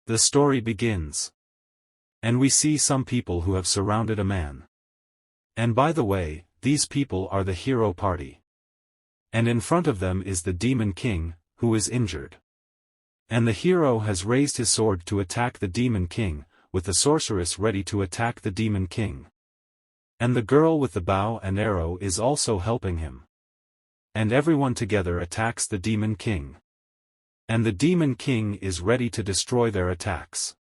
The story begins. And we see some people who have surrounded a man. And by the way, these people are the hero party. And in front of them is the Demon King, who is injured. And the hero has raised his sword to attack the Demon King, with the sorceress ready to attack the Demon King. And the girl with the bow and arrow is also helping him. And everyone together attacks the Demon King. And the Demon King is ready to destroy their attacks.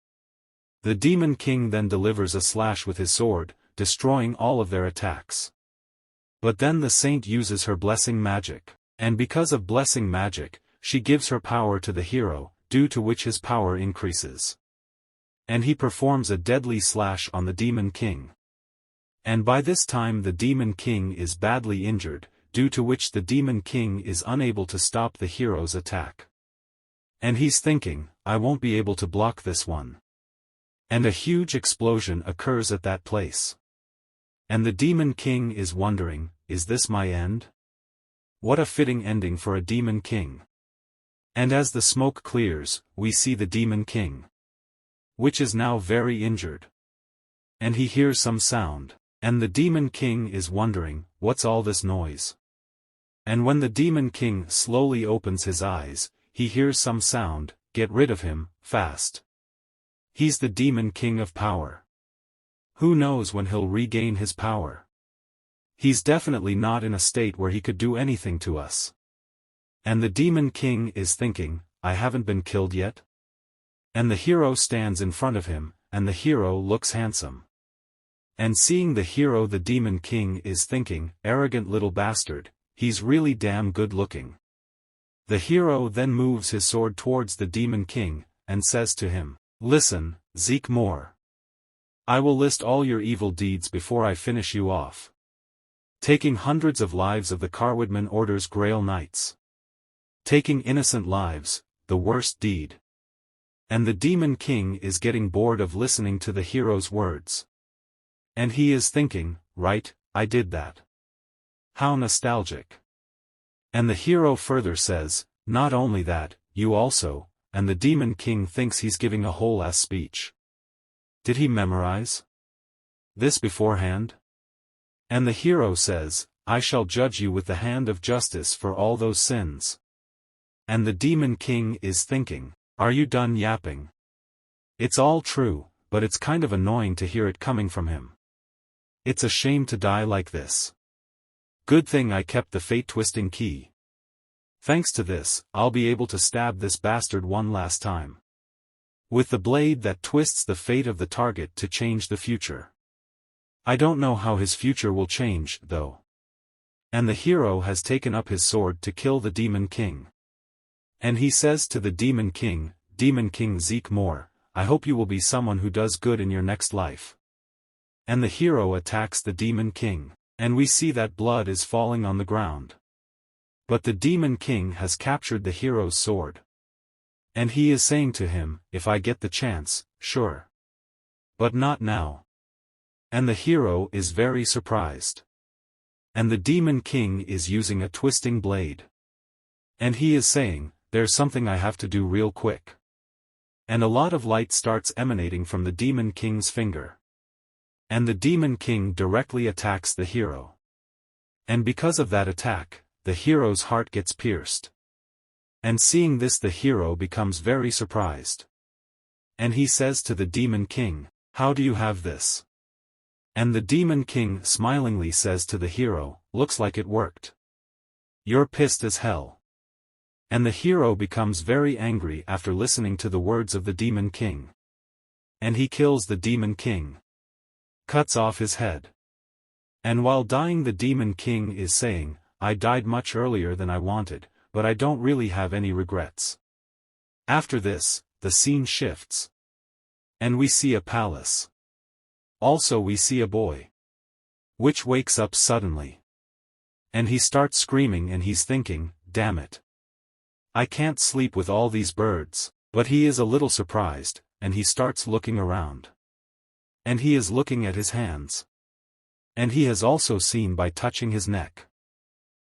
The Demon King then delivers a slash with his sword, destroying all of their attacks. But then the saint uses her blessing magic, and because of blessing magic, she gives her power to the hero, due to which his power increases. And he performs a deadly slash on the Demon King. And by this time the Demon King is badly injured, due to which the Demon King is unable to stop the hero's attack. And he's thinking, I won't be able to block this one. And a huge explosion occurs at that place. And the Demon King is wondering, is this my end? What a fitting ending for a Demon King. And as the smoke clears, we see the Demon King, which is now very injured. And he hears some sound, and the Demon King is wondering, what's all this noise? And when the Demon King slowly opens his eyes, he hears some sound, get rid of him, fast. He's the Demon King of power. Who knows when he'll regain his power? He's definitely not in a state where he could do anything to us. And the Demon King is thinking, I haven't been killed yet? And the hero stands in front of him, and the hero looks handsome. And seeing the hero, the Demon King is thinking, arrogant little bastard, he's really damn good looking. The hero then moves his sword towards the Demon King, and says to him, listen, Zeke Moore. I will list all your evil deeds before I finish you off. Taking hundreds of lives of the Carwoodman Order's Grail Knights. Taking innocent lives, the worst deed. And the Demon King is getting bored of listening to the hero's words. And he is thinking, right, I did that. How nostalgic. And the hero further says, not only that, you also, and the Demon King thinks he's giving a whole-ass speech. Did he memorize this beforehand? And the hero says, I shall judge you with the hand of justice for all those sins. And the Demon King is thinking, are you done yapping? It's all true, but it's kind of annoying to hear it coming from him. It's a shame to die like this. Good thing I kept the fate-twisting key. Thanks to this, I'll be able to stab this bastard one last time. With the blade that twists the fate of the target to change the future. I don't know how his future will change, though. And the hero has taken up his sword to kill the Demon King. And he says to the Demon King Zeke Moore, I hope you will be someone who does good in your next life. And the hero attacks the Demon King, and we see that blood is falling on the ground. But the Demon King has captured the hero's sword. And he is saying to him, if I get the chance, sure. But not now. And the hero is very surprised. And the Demon King is using a twisting blade. And he is saying, there's something I have to do real quick. And a lot of light starts emanating from the Demon King's finger. And the Demon King directly attacks the hero. And because of that attack, the hero's heart gets pierced. And seeing this, the hero becomes very surprised. And he says to the Demon King, how do you have this? And the Demon King smilingly says to the hero, looks like it worked. You're pissed as hell. And the hero becomes very angry after listening to the words of the Demon King. And he kills the Demon King. Cuts off his head. And while dying, the Demon King is saying, I died much earlier than I wanted, but I don't really have any regrets. After this, the scene shifts. And we see a palace. Also we see a boy. Which wakes up suddenly. And he starts screaming and he's thinking, damn it. I can't sleep with all these birds, but he is a little surprised, and he starts looking around. And he is looking at his hands. And he has also seen by touching his neck.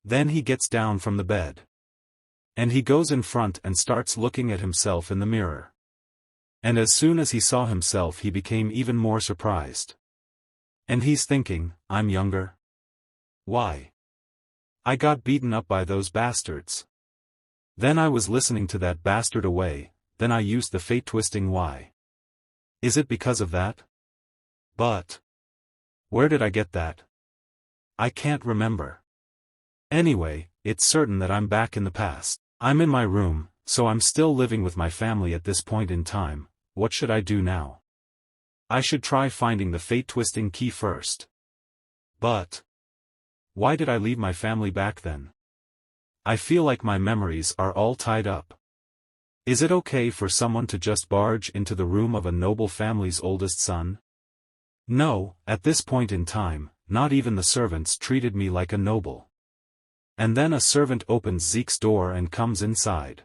Then he gets down from the bed. And he goes in front and starts looking at himself in the mirror. And as soon as he saw himself he became even more surprised. And he's thinking, I'm younger? Why? I got beaten up by those bastards. Then I was listening to that bastard away, then I used the fate-twisting why. Is it because of that? But where did I get that? I can't remember. Anyway, it's certain that I'm back in the past. I'm in my room, so I'm still living with my family at this point in time. What should I do now? I should try finding the fate-twisting key first. But why did I leave my family back then? I feel like my memories are all tied up. Is it okay for someone to just barge into the room of a noble family's oldest son? No, at this point in time, not even the servants treated me like a noble. And then a servant opens Zeke's door and comes inside.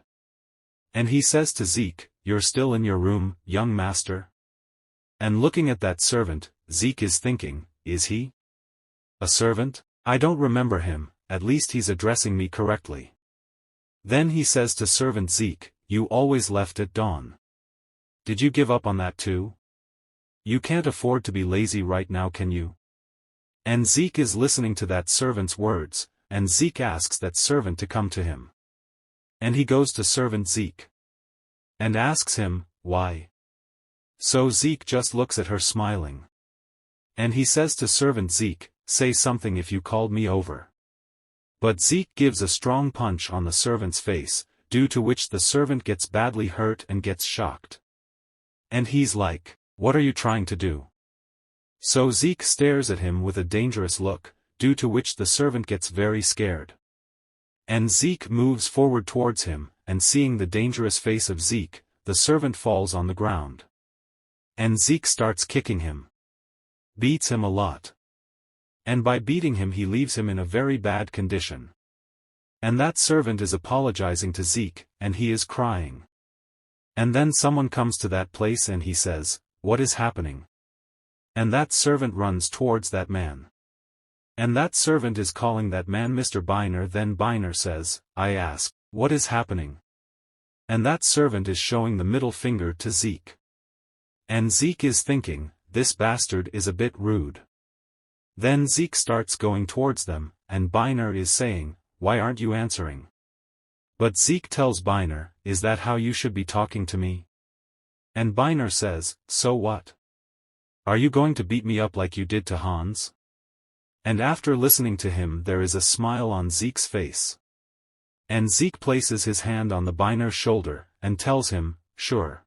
And he says to Zeke, "You're still in your room, young master?" And looking at that servant, Zeke is thinking, is he a servant? I don't remember him, at least he's addressing me correctly. Then he says to servant Zeke, "You always left at dawn. Did you give up on that too? You can't afford to be lazy right now, can you?" And Zeke is listening to that servant's words, and Zeke asks that servant to come to him. And he goes to servant Zeke and asks him, why? So Zeke just looks at her smiling. And he says to servant Zeke, "Say something if you called me over." But Zeke gives a strong punch on the servant's face, due to which the servant gets badly hurt and gets shocked. And he's like, "What are you trying to do?" So Zeke stares at him with a dangerous look, due to which the servant gets very scared. And Zeke moves forward towards him, and seeing the dangerous face of Zeke, the servant falls on the ground. And Zeke starts kicking him. Beats him a lot. And by beating him he leaves him in a very bad condition. And that servant is apologizing to Zeke, and he is crying. And then someone comes to that place and he says, "What is happening?" And that servant runs towards that man. And that servant is calling that man Mr. Biner. Then Biner says, I ask, "What is happening?" And that servant is showing the middle finger to Zeke. And Zeke is thinking, this bastard is a bit rude. Then Zeke starts going towards them, and Biner is saying, "Why aren't you answering?" But Zeke tells Biner, "Is that how you should be talking to me?" And Biner says, "So what? Are you going to beat me up like you did to Hans?" And after listening to him there is a smile on Zeke's face. And Zeke places his hand on the Biner's shoulder, and tells him, "Sure.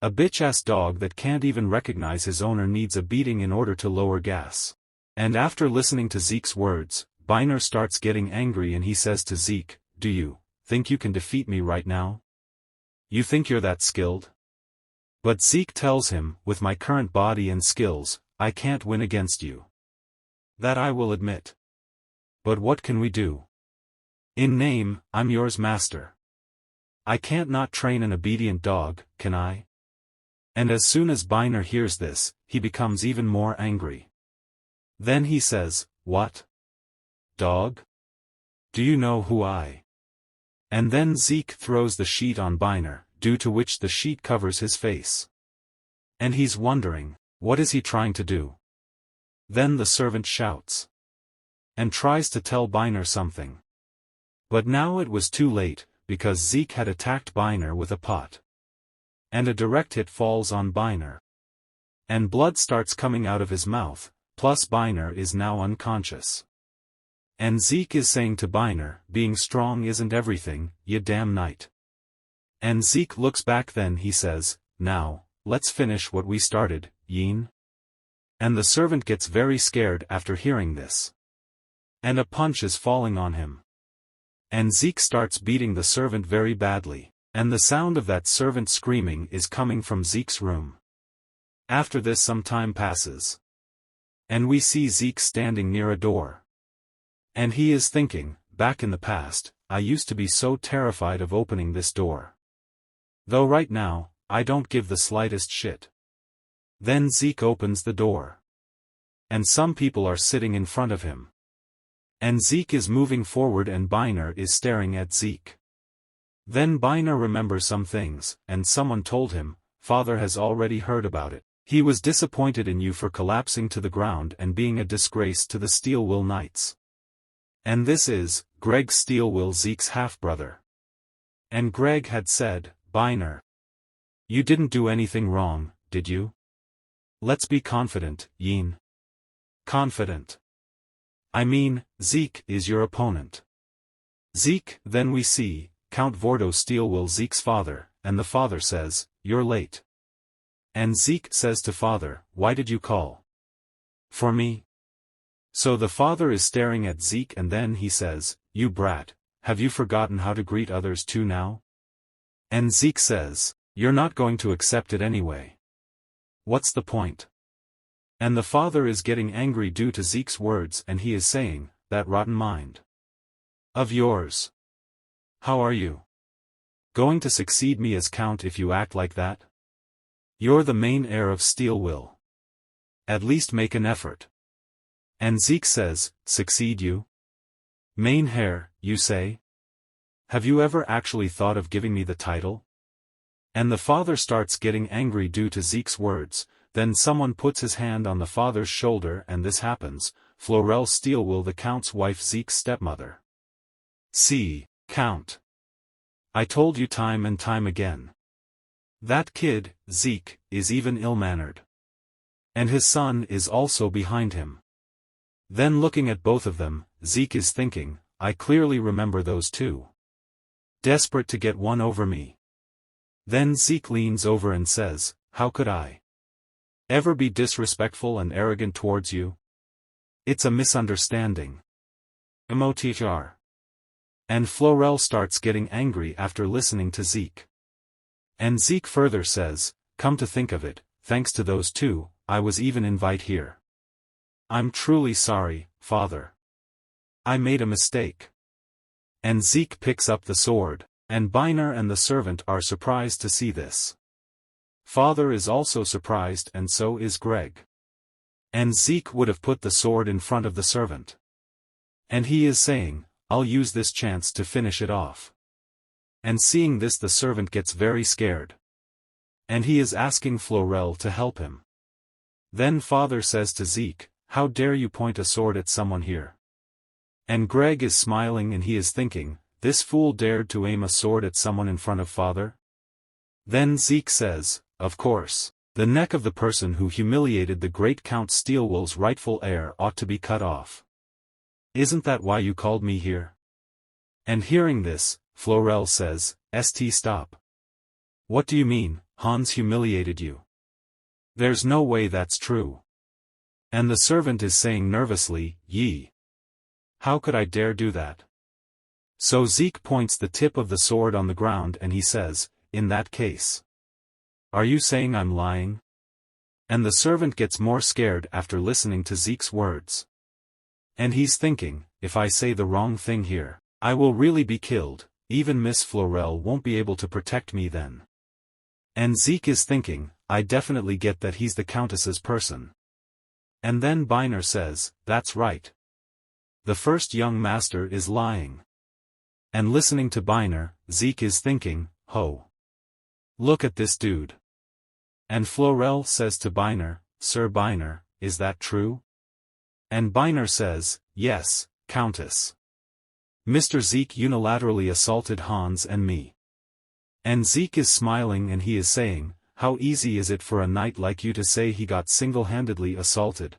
A bitch-ass dog that can't even recognize his owner needs a beating in order to lower gas." And after listening to Zeke's words, Biner starts getting angry and he says to Zeke, "Do you think you can defeat me right now? You think you're that skilled?" But Zeke tells him, "With my current body and skills, I can't win against you. That I will admit. But what can we do? In name, I'm yours master. I can't not train an obedient dog, can I?" And as soon as Biner hears this, he becomes even more angry. Then he says, "What? Dog? Do you know who I?" And then Zeke throws the sheet on Biner, due to which the sheet covers his face. And he's wondering, what is he trying to do? Then the servant shouts. And tries to tell Biner something. But now it was too late, because Zeke had attacked Biner with a pot. And a direct hit falls on Biner. And blood starts coming out of his mouth, plus Biner is now unconscious. And Zeke is saying to Biner, "Being strong isn't everything, you damn knight." And Zeke looks back, then he says, "Now, let's finish what we started, Yin." And the servant gets very scared after hearing this. And a punch is falling on him. And Zeke starts beating the servant very badly, and the sound of that servant screaming is coming from Zeke's room. After this some time passes. And we see Zeke standing near a door. And he is thinking, back in the past, I used to be so terrified of opening this door. Though right now, I don't give the slightest shit. Then Zeke opens the door. And some people are sitting in front of him. And Zeke is moving forward and Biner is staring at Zeke. Then Biner remembers some things, and someone told him, father has already heard about it. He was disappointed in you for collapsing to the ground and being a disgrace to the Steel Will Knights. And this is, Greg Steel Will Zeke's half-brother. And Greg had said, Biner. You didn't do anything wrong, did you? Let's be confident, Yin. Confident. I mean, Zeke is your opponent. Zeke, then we see, Count Vordo Steel Will Zeke's father, and the father says, you're late. And Zeke says to father, why did you call? For me? So the father is staring at Zeke and then he says, you brat, have you forgotten how to greet others too now? And Zeke says, you're not going to accept it anyway. What's the point? And the father is getting angry due to Zeke's words and he is saying, that rotten mind of yours. How are you going to succeed me as count if you act like that? You're the main heir of Steel Will. At least make an effort. And Zeke says, succeed you? Main heir, you say? Have you ever actually thought of giving me the title? And the father starts getting angry due to Zeke's words, then someone puts his hand on the father's shoulder and this happens, Florelle Steel Will the count's wife Zeke's stepmother. See, count. I told you time and time again. That kid, Zeke, is even ill-mannered. And his son is also behind him. Then looking at both of them, Zeke is thinking, I clearly remember those two. Desperate to get one over me. Then Zeke leans over and says, how could I ever be disrespectful and arrogant towards you? It's a misunderstanding. Emoticr. And Florelle starts getting angry after listening to Zeke. And Zeke further says, come to think of it, thanks to those two, I was even invited here. I'm truly sorry, father. I made a mistake. And Zeke picks up the sword, and Biner and the servant are surprised to see this. Father is also surprised and so is Greg. And Zeke would have put the sword in front of the servant. And he is saying, I'll use this chance to finish it off. And seeing this the servant gets very scared. And he is asking Florelle to help him. Then father says to Zeke, how dare you point a sword at someone here? And Greg is smiling and he is thinking, this fool dared to aim a sword at someone in front of father? Then Zeke says, of course, the neck of the person who humiliated the great Count Steel Will's rightful heir ought to be cut off. Isn't that why you called me here? And hearing this, Florelle says, St stop. What do you mean, Hans humiliated you? There's no way that's true. And the servant is saying nervously, Ye. How could I dare do that? So Zeke points the tip of the sword on the ground and he says, in that case. Are you saying I'm lying? And the servant gets more scared after listening to Zeke's words. And he's thinking, if I say the wrong thing here, I will really be killed, even Miss Florelle won't be able to protect me then. And Zeke is thinking, I definitely get that he's the Countess's person. And then Biner says, that's right. The first young master is lying. And listening to Biner, Zeke is thinking, ho. Look at this dude. And Florelle says to Biner, Sir Biner, is that true? And Biner says, yes, Countess. Mr. Zeke unilaterally assaulted Hans and me. And Zeke is smiling and he is saying, how easy is it for a knight like you to say he got single-handedly assaulted?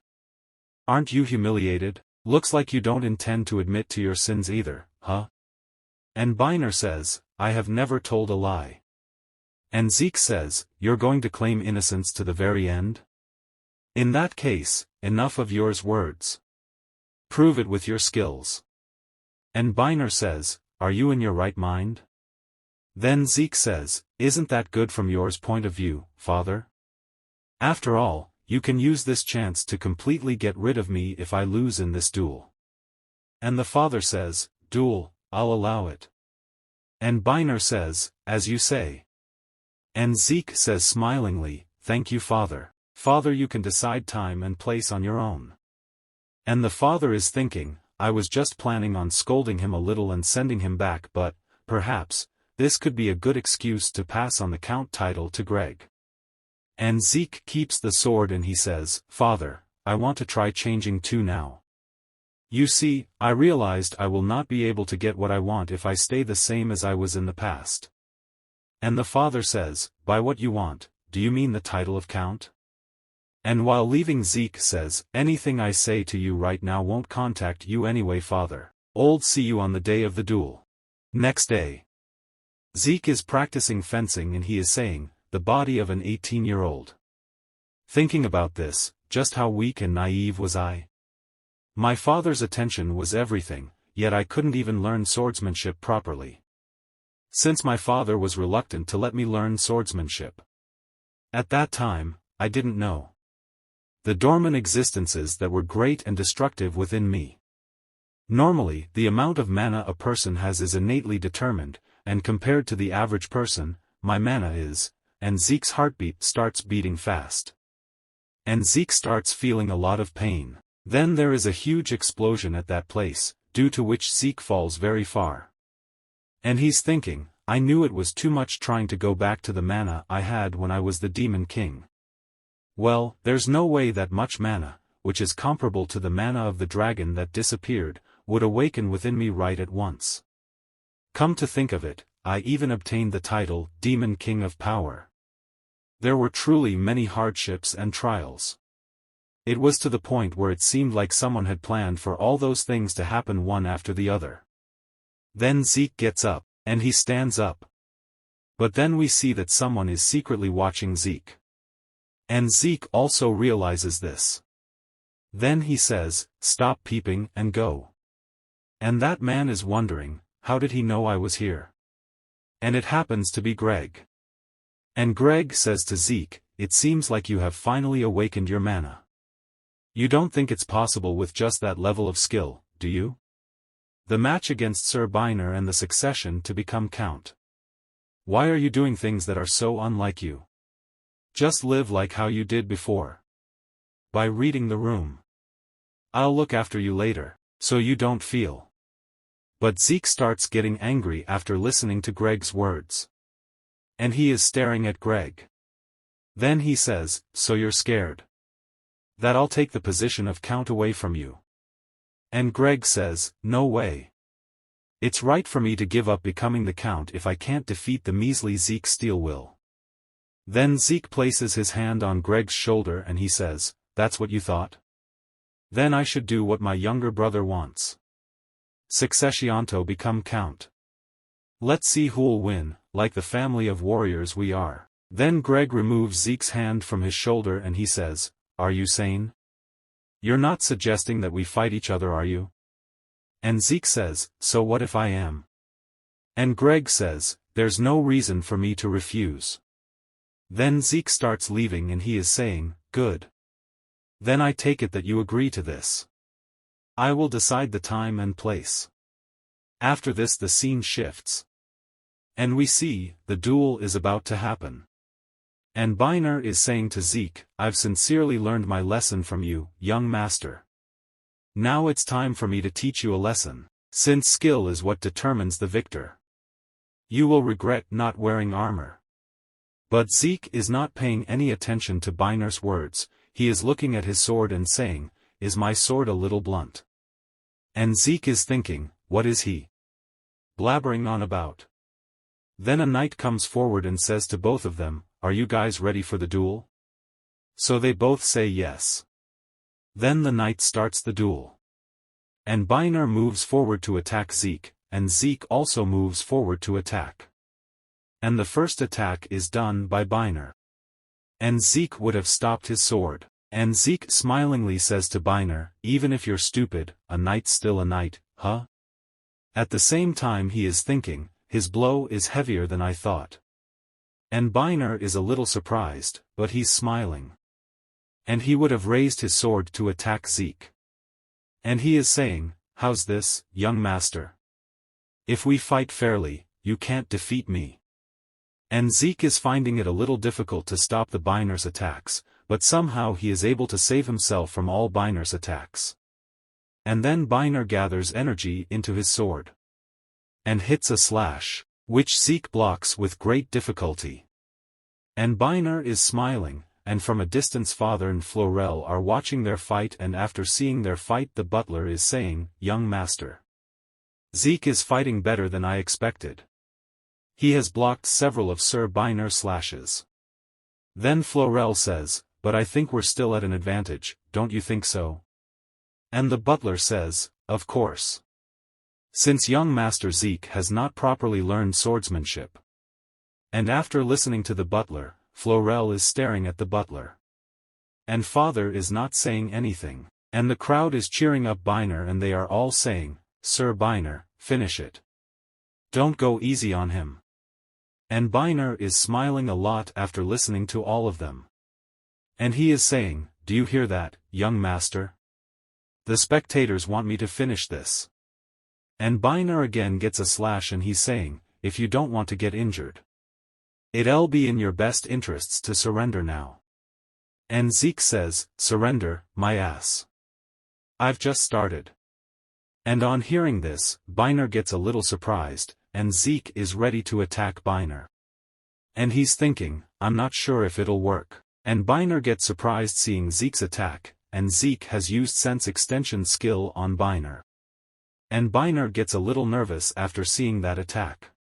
Aren't you humiliated? Looks like you don't intend to admit to your sins either, huh? And Biner says, I have never told a lie. And Zeke says, you're going to claim innocence to the very end? In that case, enough of yours words. Prove it with your skills. And Biner says, are you in your right mind? Then Zeke says, isn't that good from yours point of view, father? After all, you can use this chance to completely get rid of me if I lose in this duel. And the father says, duel, I'll allow it. And Biner says, as you say. And Zeke says smilingly, thank you father. Father, you can decide time and place on your own. And the father is thinking, I was just planning on scolding him a little and sending him back, but, perhaps, this could be a good excuse to pass on the count title to Greg. And Zeke keeps the sword and he says, "Father, I want to try changing too now. You see, I realized I will not be able to get what I want if I stay the same as I was in the past." And the father says, "By what you want, do you mean the title of Count?" And while leaving, Zeke says, "Anything I say to you right now won't contact you anyway, father. Old, see you on the day of the duel." Next day, Zeke is practicing fencing and he is saying, "The body of an 18-year-old. Thinking about this, just how weak and naive was I? My father's attention was everything, yet I couldn't even learn swordsmanship properly. Since my father was reluctant to let me learn swordsmanship. At that time, I didn't know the dormant existences that were great and destructive within me. Normally, the amount of mana a person has is innately determined, and compared to the average person, my mana is," and Zeke's heartbeat starts beating fast. And Zeke starts feeling a lot of pain. Then there is a huge explosion at that place, due to which Zeke falls very far. And he's thinking, "I knew it was too much trying to go back to the mana I had when I was the Demon King. Well, there's no way that much mana, which is comparable to the mana of the dragon that disappeared, would awaken within me right at once. Come to think of it, I even obtained the title, Demon King of Power. There were truly many hardships and trials. It was to the point where it seemed like someone had planned for all those things to happen one after the other." Then Zeke gets up, and he stands up. But then we see that someone is secretly watching Zeke. And Zeke also realizes this. Then he says, "Stop peeping and go." And that man is wondering, how did he know I was here? And it happens to be Greg. And Greg says to Zeke, "It seems like you have finally awakened your mana. You don't think it's possible with just that level of skill, do you? The match against Sir Biner and the succession to become Count. Why are you doing things that are so unlike you? Just live like how you did before. By reading the room. I'll look after you later, so you don't feel." But Zeke starts getting angry after listening to Greg's words. And he is staring at Greg. Then he says, "So you're scared that I'll take the position of Count away from you?" And Greg says, "No way. It's right for me to give up becoming the Count if I can't defeat the measly Zeke Steelwill." Then Zeke places his hand on Greg's shoulder and he says, "That's what you thought? Then I should do what my younger brother wants. Successionto become Count. Let's see who'll win, like the family of warriors we are." Then Greg removes Zeke's hand from his shoulder and he says, "Are you sane? You're not suggesting that we fight each other, are you?" And Zeke says, "So what if I am?" And Greg says, "There's no reason for me to refuse." Then Zeke starts leaving and he is saying, "Good. Then I take it that you agree to this. I will decide the time and place." After this the scene shifts. And we see, the duel is about to happen. And Biner is saying to Zeke, "I've sincerely learned my lesson from you, young master. Now it's time for me to teach you a lesson, since skill is what determines the victor. You will regret not wearing armor." But Zeke is not paying any attention to Biner's words, he is looking at his sword and saying, "Is my sword a little blunt?" And Zeke is thinking, what is he blabbering on about? Then a knight comes forward and says to both of them, "Are you guys ready for the duel?" So they both say yes. Then the knight starts the duel. And Biner moves forward to attack Zeke, and Zeke also moves forward to attack. And the first attack is done by Biner. And Zeke would have stopped his sword. And Zeke smilingly says to Biner, "Even if you're stupid, a knight's still a knight, huh?" At the same time he is thinking, his blow is heavier than I thought. And Biner is a little surprised, but he's smiling. And he would have raised his sword to attack Zeke. And he is saying, "How's this, young master? If we fight fairly, you can't defeat me." And Zeke is finding it a little difficult to stop the Biner's attacks, but somehow he is able to save himself from all Biner's attacks. And then Biner gathers energy into his sword. And hits a slash, which Zeke blocks with great difficulty. And Biner is smiling, and from a distance Father and Florel are watching their fight, and after seeing their fight the butler is saying, "Young master, Zeke is fighting better than I expected. He has blocked several of Sir Byner's slashes." Then Florel says, "But I think we're still at an advantage, don't you think so?" And the butler says, "Of course. Since young Master Zeke has not properly learned swordsmanship." And after listening to the butler, Florel is staring at the butler. And Father is not saying anything. And the crowd is cheering up Byner, and they are all saying, "Sir Byner, finish it. Don't go easy on him." And Byner is smiling a lot after listening to all of them. And he is saying, "Do you hear that, young master? The spectators want me to finish this." And Byner again gets a slash, and he's saying, "If you don't want to get injured, it'll be in your best interests to surrender now." And Zeke says, "Surrender, my ass. I've just started." And on hearing this, Byner gets a little surprised, and Zeke is ready to attack Byner. And he's thinking, "I'm not sure if it'll work." And Byner gets surprised seeing Zeke's attack, and Zeke has used sense extension skill on Byner. And Byner gets a little nervous after seeing that attack.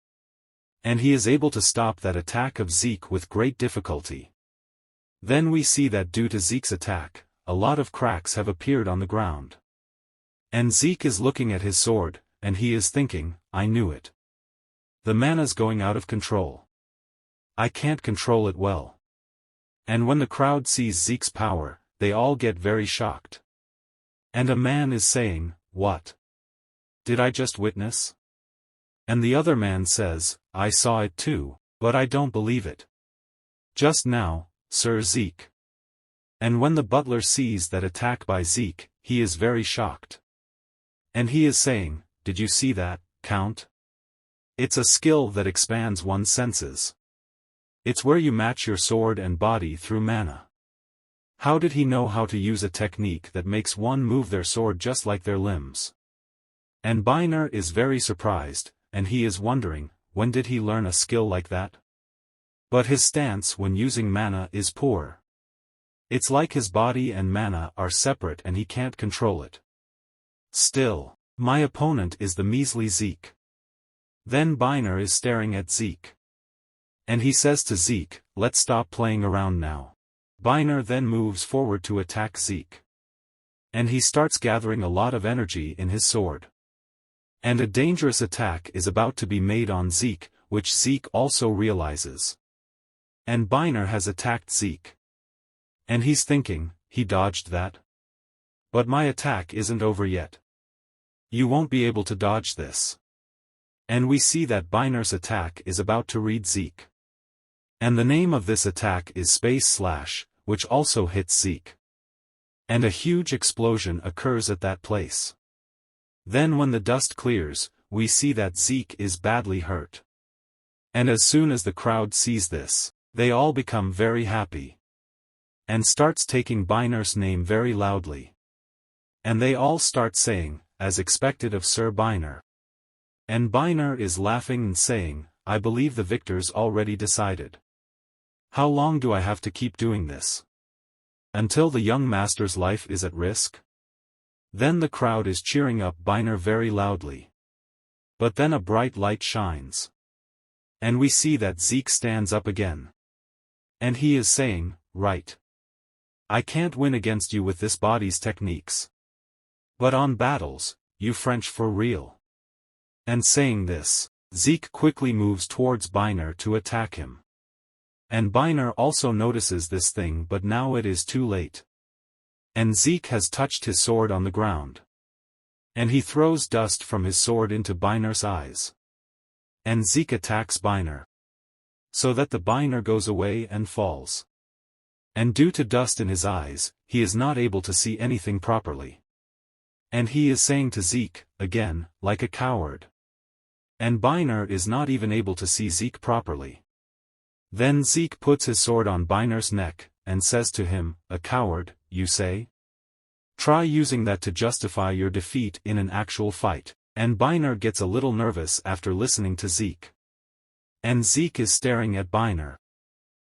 And he is able to stop that attack of Zeke with great difficulty. Then we see that due to Zeke's attack, a lot of cracks have appeared on the ground. And Zeke is looking at his sword, and he is thinking, "I knew it. The mana's going out of control. I can't control it well." And when the crowd sees Zeke's power, they all get very shocked. And a man is saying, "What did I just witness?" And the other man says, "I saw it too, but I don't believe it. Just now, Sir Zeke." And when the butler sees that attack by Zeke, he is very shocked. And he is saying, "Did you see that, Count? It's a skill that expands one's senses. It's where you match your sword and body through mana." How did he know how to use a technique that makes one move their sword just like their limbs? And Byner is very surprised, and he is wondering, when did he learn a skill like that? But his stance when using mana is poor. It's like his body and mana are separate and he can't control it. Still, my opponent is the measly Zeke. Then Byner is staring at Zeke. And he says to Zeke, "Let's stop playing around now." Byner then moves forward to attack Zeke. And he starts gathering a lot of energy in his sword. And a dangerous attack is about to be made on Zeke, which Zeke also realizes. And Byner has attacked Zeke. And he's thinking, "He dodged that? But my attack isn't over yet. You won't be able to dodge this." And we see that Byner's attack is about to read Zeke. And the name of this attack is Space Slash, which also hits Zeke. And a huge explosion occurs at that place. Then when the dust clears, we see that Zeke is badly hurt. And as soon as the crowd sees this, they all become very happy. And starts taking Byner's name very loudly. And they all start saying, as expected of Sir Byner. And Byner is laughing and saying, "I believe the victor's already decided. How long do I have to keep doing this? Until the young master's life is at risk?" Then the crowd is cheering up Byner very loudly. But then a bright light shines. And we see that Zeke stands up again. And he is saying, "Right. I can't win against you with this body's techniques. But on battles, you French for real." And saying this, Zeke quickly moves towards Byner to attack him. And Byner also notices this thing, but now it is too late. And Zeke has touched his sword on the ground. And he throws dust from his sword into Byner's eyes. And Zeke attacks Byner. So that the Byner goes away and falls. And due to dust in his eyes, he is not able to see anything properly. And he is saying to Zeke, again, like a coward. And Byner is not even able to see Zeke properly. Then Zeke puts his sword on Byner's neck, and says to him, "A coward, you say? Try using that to justify your defeat in an actual fight." And Byner gets a little nervous after listening to Zeke. And Zeke is staring at Byner.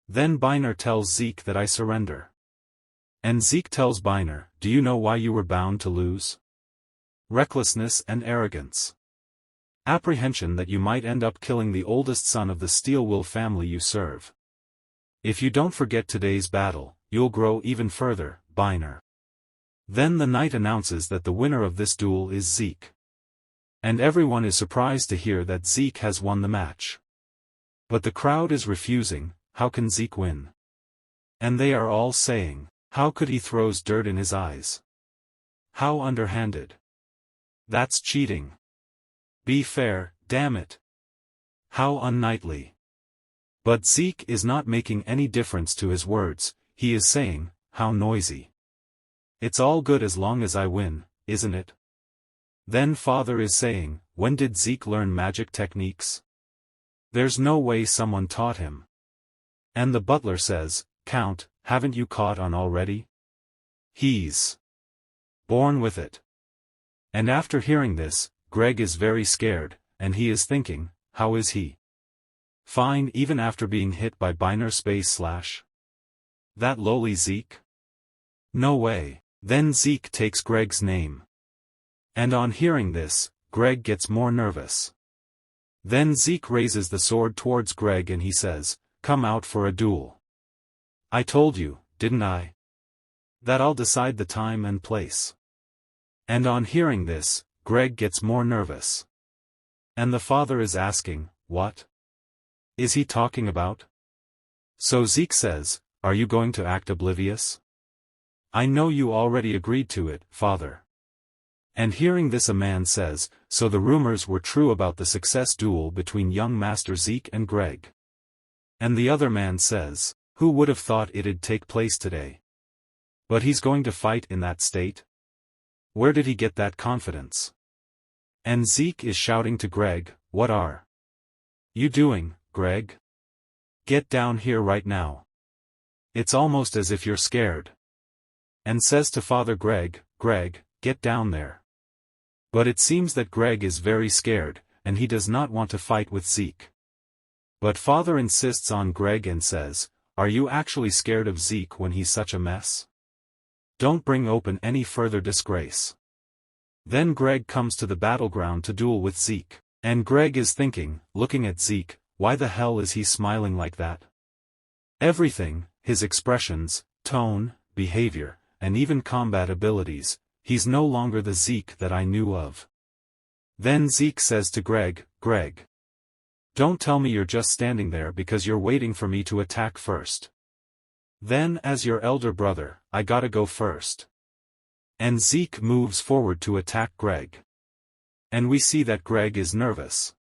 Then Biner tells Zeke that I surrender. And Zeke tells Biner, do you know why you were bound to lose? Recklessness and arrogance. Apprehension that you might end up killing the oldest son of the Steelwill family you serve. If you don't forget today's battle, you'll grow even further, Biner. Then the knight announces that the winner of this duel is Zeke. And everyone is surprised to hear that Zeke has won the match. But the crowd is refusing, how can Zeke win? And they are all saying, how could he throws dirt in his eyes? How underhanded. That's cheating. Be fair, damn it. How unknightly. But Zeke is not making any difference to his words, he is saying, how noisy. It's all good as long as I win, isn't it? Then father is saying, when did Zeke learn magic techniques? There's no way someone taught him. And the butler says, Count, haven't you caught on already? He's born with it. And after hearing this, Greg is very scared, and he is thinking, how is he fine even after being hit by Biner // That lowly Zeke? No way. Then Zeke takes Greg's name. And on hearing this, Greg gets more nervous. Then Zeke raises the sword towards Greg and he says, come out for a duel. I told you, didn't I? That I'll decide the time and place. And on hearing this, Greg gets more nervous. And the father is asking, what is he talking about? So Zeke says, are you going to act oblivious? I know you already agreed to it, father. And hearing this a man says, so the rumors were true about the success duel between young Master Zeke and Greg. And the other man says, who would have thought it'd take place today? But he's going to fight in that state? Where did he get that confidence? And Zeke is shouting to Greg, what are you doing, Greg? Get down here right now. It's almost as if you're scared. And says to Father Greg, Greg, get down there. But it seems that Greg is very scared, and he does not want to fight with Zeke. But Father insists on Greg and says, are you actually scared of Zeke when he's such a mess? Don't bring open any further disgrace. Then Greg comes to the battleground to duel with Zeke, and Greg is thinking, looking at Zeke, why the hell is he smiling like that? Everything, his expressions, tone, behavior, and even combat abilities, he's no longer the Zeke that I knew of. Then Zeke says to Greg, Greg, don't tell me you're just standing there because you're waiting for me to attack first. Then as your elder brother, I gotta go first. And Zeke moves forward to attack Greg. And we see that Greg is nervous.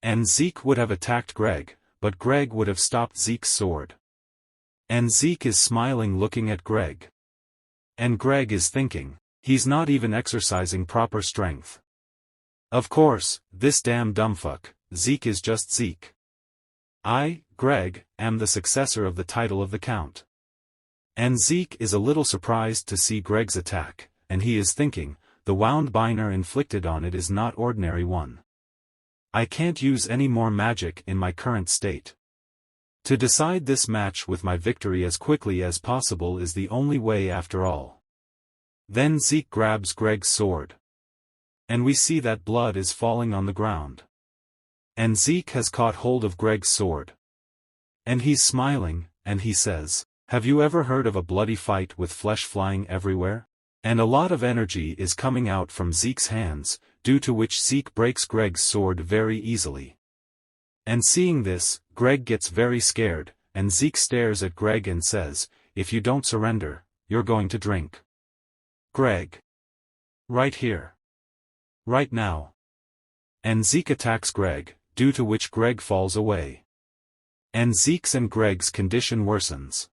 And Zeke would have attacked Greg, but Greg would have stopped Zeke's sword. And Zeke is smiling looking at Greg. And Greg is thinking, he's not even exercising proper strength. Of course, this damn dumbfuck, Zeke is just Zeke. I, Greg, am the successor of the title of the Count. And Zeke is a little surprised to see Greg's attack, and he is thinking, the wound Biner inflicted on it is not ordinary one. I can't use any more magic in my current state. To decide this match with my victory as quickly as possible is the only way after all. Then Zeke grabs Greg's sword. And we see that blood is falling on the ground. And Zeke has caught hold of Greg's sword. And he's smiling, and he says, have you ever heard of a bloody fight with flesh flying everywhere? And a lot of energy is coming out from Zeke's hands, due to which Zeke breaks Greg's sword very easily. And seeing this, Greg gets very scared, and Zeke stares at Greg and says, if you don't surrender, you're going to drink. Greg. Right here. Right now. And Zeke attacks Greg, due to which Greg falls away. And Zeke's and Greg's condition worsens.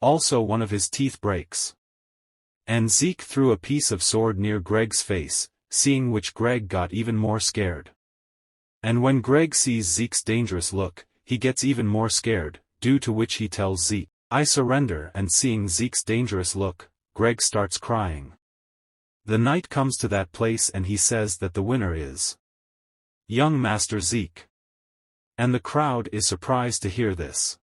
Also one of his teeth breaks. And Zeke threw a piece of sword near Greg's face, seeing which Greg got even more scared. And when Greg sees Zeke's dangerous look, he gets even more scared, due to which he tells Zeke, I surrender, and seeing Zeke's dangerous look, Greg starts crying. The knight comes to that place and he says that the winner is young Master Zeke. And the crowd is surprised to hear this.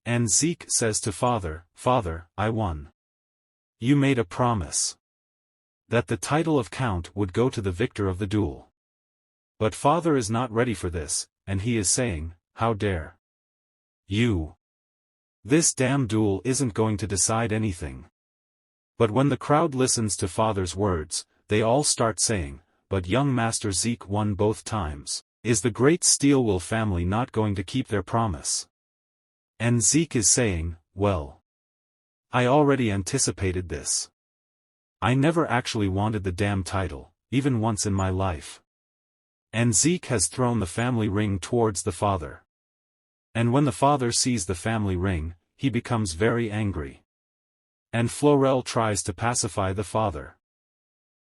And Zeke says to Father, "Father, I won. You made a promise that the title of Count would go to the victor of the duel. But Father is not ready for this, and he is saying, how dare you? This damn duel isn't going to decide anything." But when the crowd listens to Father's words, they all start saying, "But young Master Zeke won both times. Is the great Steelwill family not going to keep their promise?" And Zeke is saying, "Well, I already anticipated this. I never actually wanted the damn title, even once in my life." And Zeke has thrown the family ring towards the father. And when the father sees the family ring, he becomes very angry. And Florel tries to pacify the father.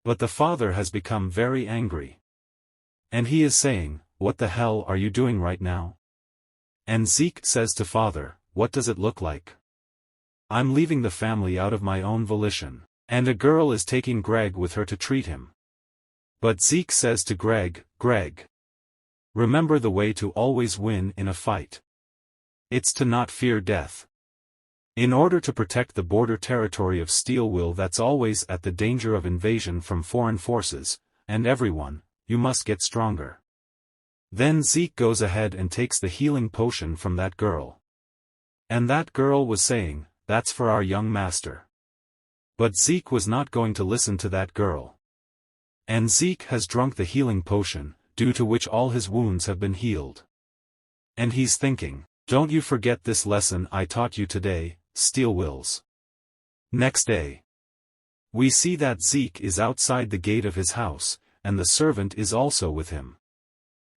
But the father has become very angry. And he is saying, "What the hell are you doing right now?" And Zeke says to Father, "What does it look like? I'm leaving the family out of my own volition, and a girl is taking Greg with her to treat him." But Zeke says to Greg, "Greg, remember the way to always win in a fight. It's to not fear death. In order to protect the border territory of Steelwill that's always at the danger of invasion from foreign forces, and everyone, you must get stronger." Then Zeke goes ahead and takes the healing potion from that girl. And that girl was saying, "That's for our young master." But Zeke was not going to listen to that girl. And Zeke has drunk the healing potion, due to which all his wounds have been healed. And he's thinking, "Don't you forget this lesson I taught you today, Steelwills." Next day, we see that Zeke is outside the gate of his house, and the servant is also with him.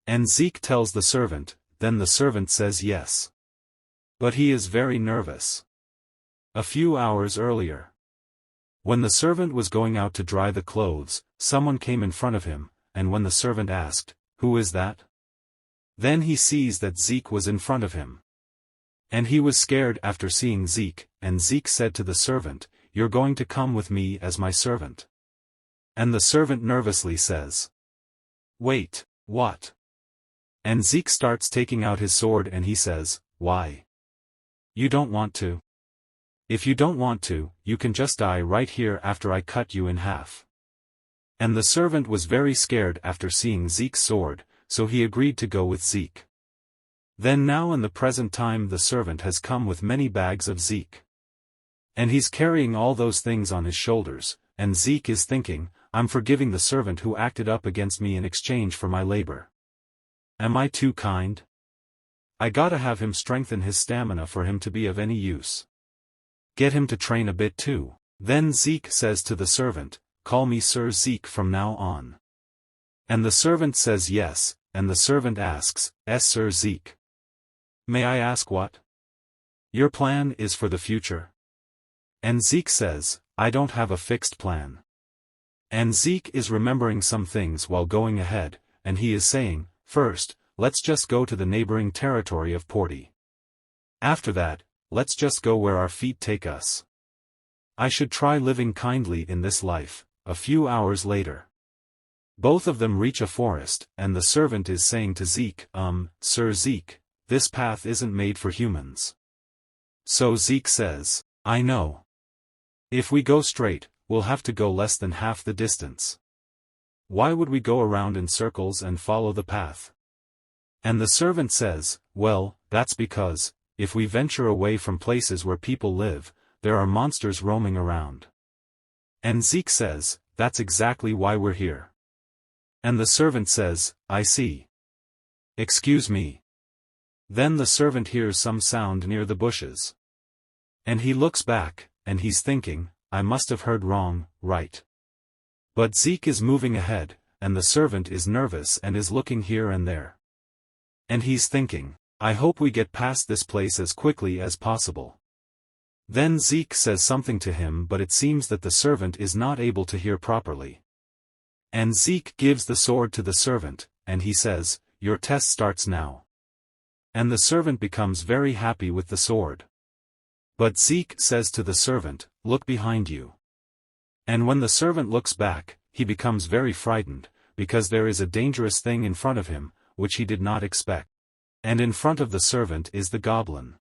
And Zeke tells the servant, then the servant says yes. But he is very nervous. A few hours earlier, when the servant was going out to dry the clothes, someone came in front of him, and when the servant asked, "Who is that?" then he sees that Zeke was in front of him. And he was scared after seeing Zeke, and Zeke said to the servant, "You're going to come with me as my servant." And the servant nervously says, "Wait, what?" And Zeke starts taking out his sword and he says, "Why? You don't want to? If you don't want to, you can just die right here after I cut you in half." And the servant was very scared after seeing Zeke's sword, so he agreed to go with Zeke. Then now in the present time the servant has come with many bags of Zeke. And he's carrying all those things on his shoulders, and Zeke is thinking, "I'm forgiving the servant who acted up against me in exchange for my labor. Am I too kind? I gotta have him strengthen his stamina for him to be of any use. Get him to train a bit too." Then Zeke says to the servant, "Call me Sir Zeke from now on." And the servant says yes, and the servant asks, Sir Zeke, may I ask what your plan is for the future?" And Zeke says, "I don't have a fixed plan." And Zeke is remembering some things while going ahead, and he is saying, "First, let's just go to the neighboring territory of Porty. After that, let's just go where our feet take us. I should try living kindly in this life." A few hours later, both of them reach a forest, and the servant is saying to Zeke, Sir Zeke, this path isn't made for humans." So Zeke says, "I know. If we go straight, we'll have to go less than half the distance. Why would we go around in circles and follow the path?" And the servant says, "Well, that's because, if we venture away from places where people live, there are monsters roaming around." And Zeke says, "That's exactly why we're here." And the servant says, "I see. Excuse me." Then the servant hears some sound near the bushes. And he looks back, and he's thinking, "I must have heard wrong, right?" But Zeke is moving ahead, and the servant is nervous and is looking here and there. And he's thinking, "I hope we get past this place as quickly as possible." Then Zeke says something to him, but it seems that the servant is not able to hear properly. And Zeke gives the sword to the servant, and he says, "Your test starts now." And the servant becomes very happy with the sword. But Zeke says to the servant, "Look behind you." And when the servant looks back, he becomes very frightened, because there is a dangerous thing in front of him, which he did not expect. And in front of the servant is the goblin.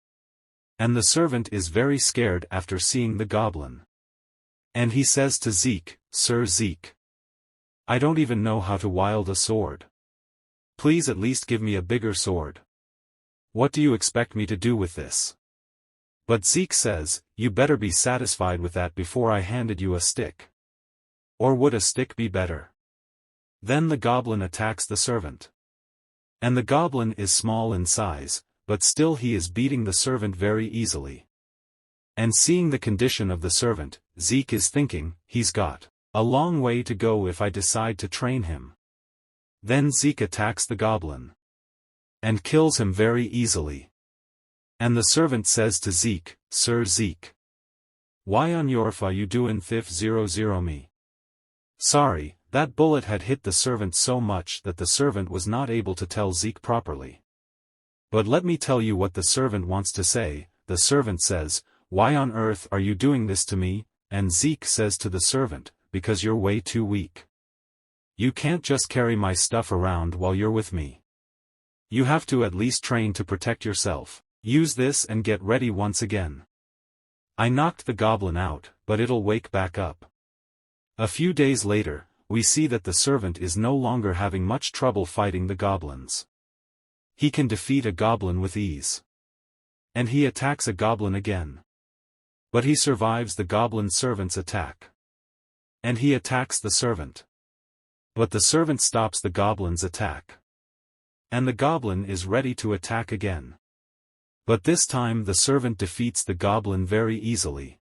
And the servant is very scared after seeing the goblin. And he says to Zeke, "Sir Zeke, I don't even know how to wield a sword. Please at least give me a bigger sword. What do you expect me to do with this?" But Zeke says, "You better be satisfied with that before I handed you a stick. Or would a stick be better?" Then the goblin attacks the servant. And the goblin is small in size, but still he is beating the servant very easily. And seeing the condition of the servant, Zeke is thinking, he's got a long way to go if I decide to train him. Then Zeke attacks the goblin. And kills him very easily. And the servant says to Zeke, "Sir Zeke, why on earth are you doing thif 00 me?" Sorry, that bullet had hit the servant so much that the servant was not able to tell Zeke properly. But let me tell you what the servant wants to say. The servant says, "Why on earth are you doing this to me?" And Zeke says to the servant, "Because you're way too weak. You can't just carry my stuff around while you're with me. You have to at least train to protect yourself. Use this and get ready once again." I knocked the goblin out, but it'll wake back up. A few days later, we see that the servant is no longer having much trouble fighting the goblins. He can defeat a goblin with ease. And he attacks a goblin again. But he survives the goblin servant's attack. And he attacks the servant. But the servant stops the goblin's attack. And the goblin is ready to attack again. But this time the servant defeats the goblin very easily.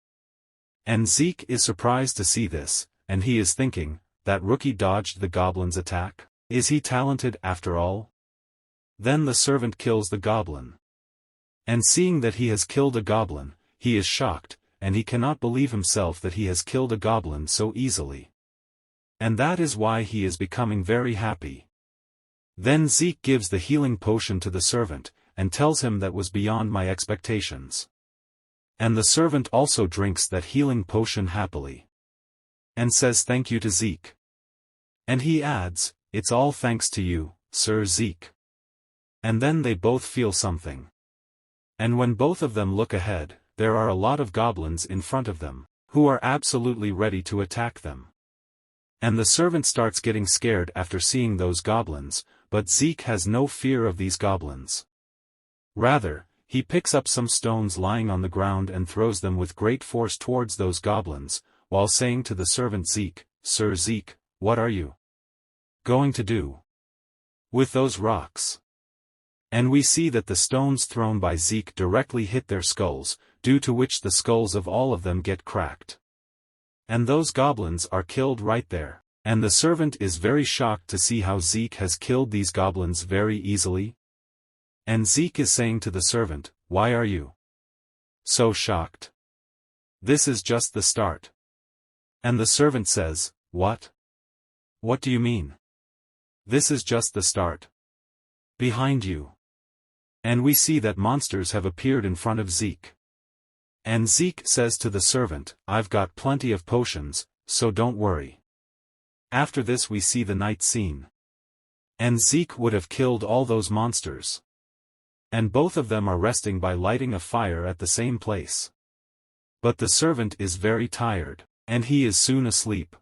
And Zeke is surprised to see this, and he is thinking, that rookie dodged the goblin's attack? Is he talented after all? Then the servant kills the goblin. And seeing that he has killed a goblin, he is shocked, and he cannot believe himself that he has killed a goblin so easily. And that is why he is becoming very happy. Then Zeke gives the healing potion to the servant, and tells him that was beyond my expectations. And the servant also drinks that healing potion happily. And says thank you to Zeke. And he adds, "It's all thanks to you, Sir Zeke." And then they both feel something. And when both of them look ahead, there are a lot of goblins in front of them, who are absolutely ready to attack them. And the servant starts getting scared after seeing those goblins, but Zeke has no fear of these goblins. Rather, he picks up some stones lying on the ground and throws them with great force towards those goblins, while saying to the servant Zeke, "Sir Zeke, what are you going to do with those rocks?" And we see that the stones thrown by Zeke directly hit their skulls, due to which the skulls of all of them get cracked. And those goblins are killed right there, and the servant is very shocked to see how Zeke has killed these goblins very easily. And Zeke is saying to the servant, "Why are you so shocked? This is just the start." And the servant says, "What? What do you mean? This is just the start. Behind you." And we see that monsters have appeared in front of Zeke. And Zeke says to the servant, "I've got plenty of potions, so don't worry." After this we see the night scene. And Zeke would have killed all those monsters. And both of them are resting by lighting a fire at the same place. But the servant is very tired, and he is soon asleep.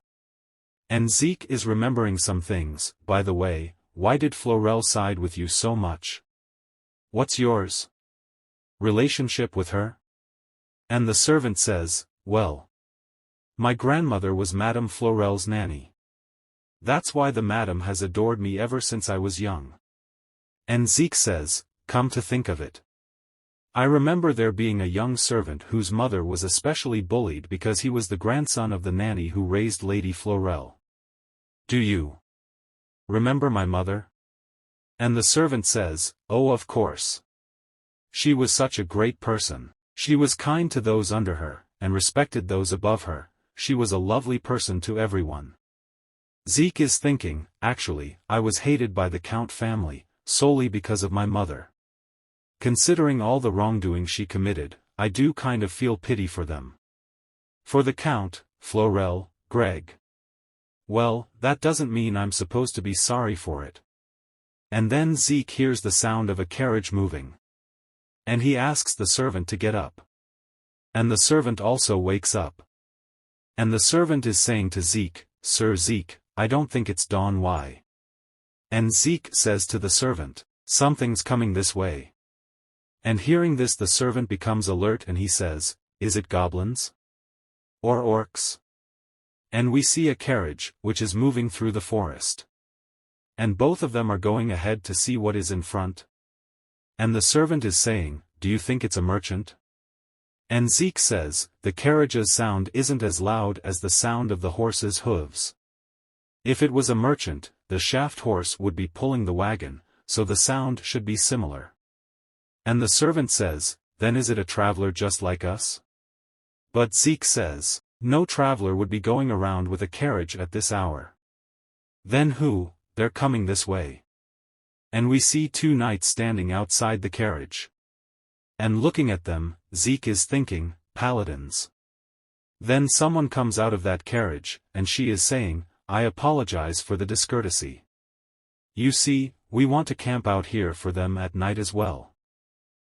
And Zeke is remembering some things. "By the way, why did Florelle side with you so much? What's yours relationship with her?" And the servant says, "Well, my grandmother was Madame Florelle's nanny. That's why the madam has adored me ever since I was young." And Zeke says, "Come to think of it, I remember there being a young servant whose mother was especially bullied because he was the grandson of the nanny who raised Lady Florelle. Do you remember my mother?" And the servant says, "Oh, of course. She was such a great person. She was kind to those under her, and respected those above her. She was a lovely person to everyone." Zeke is thinking, "Actually, I was hated by the Count family, solely because of my mother. Considering all the wrongdoing she committed, I do kind of feel pity for them. For the Count, Florelle, Greg. Well, that doesn't mean I'm supposed to be sorry for it." And then Zeke hears the sound of a carriage moving. And he asks the servant to get up. And the servant also wakes up. And the servant is saying to Zeke, "Sir Zeke, I don't think it's dawn. Why?" And Zeke says to the servant, "Something's coming this way." And hearing this, the servant becomes alert and he says, "Is it goblins? Or orcs?" And we see a carriage, which is moving through the forest. And both of them are going ahead to see what is in front. And the servant is saying, "Do you think it's a merchant?" And Zeke says, "The carriage's sound isn't as loud as the sound of the horse's hooves. If it was a merchant, the shaft horse would be pulling the wagon, so the sound should be similar." And the servant says, "Then is it a traveler just like us?" But Zeke says, "No traveler would be going around with a carriage at this hour." Then who? They're coming this way. And we see two knights standing outside the carriage. And looking at them, Zeke is thinking, paladins. Then someone comes out of that carriage, and she is saying, "I apologize for the discourtesy. You see, we want to camp out here for them at night as well."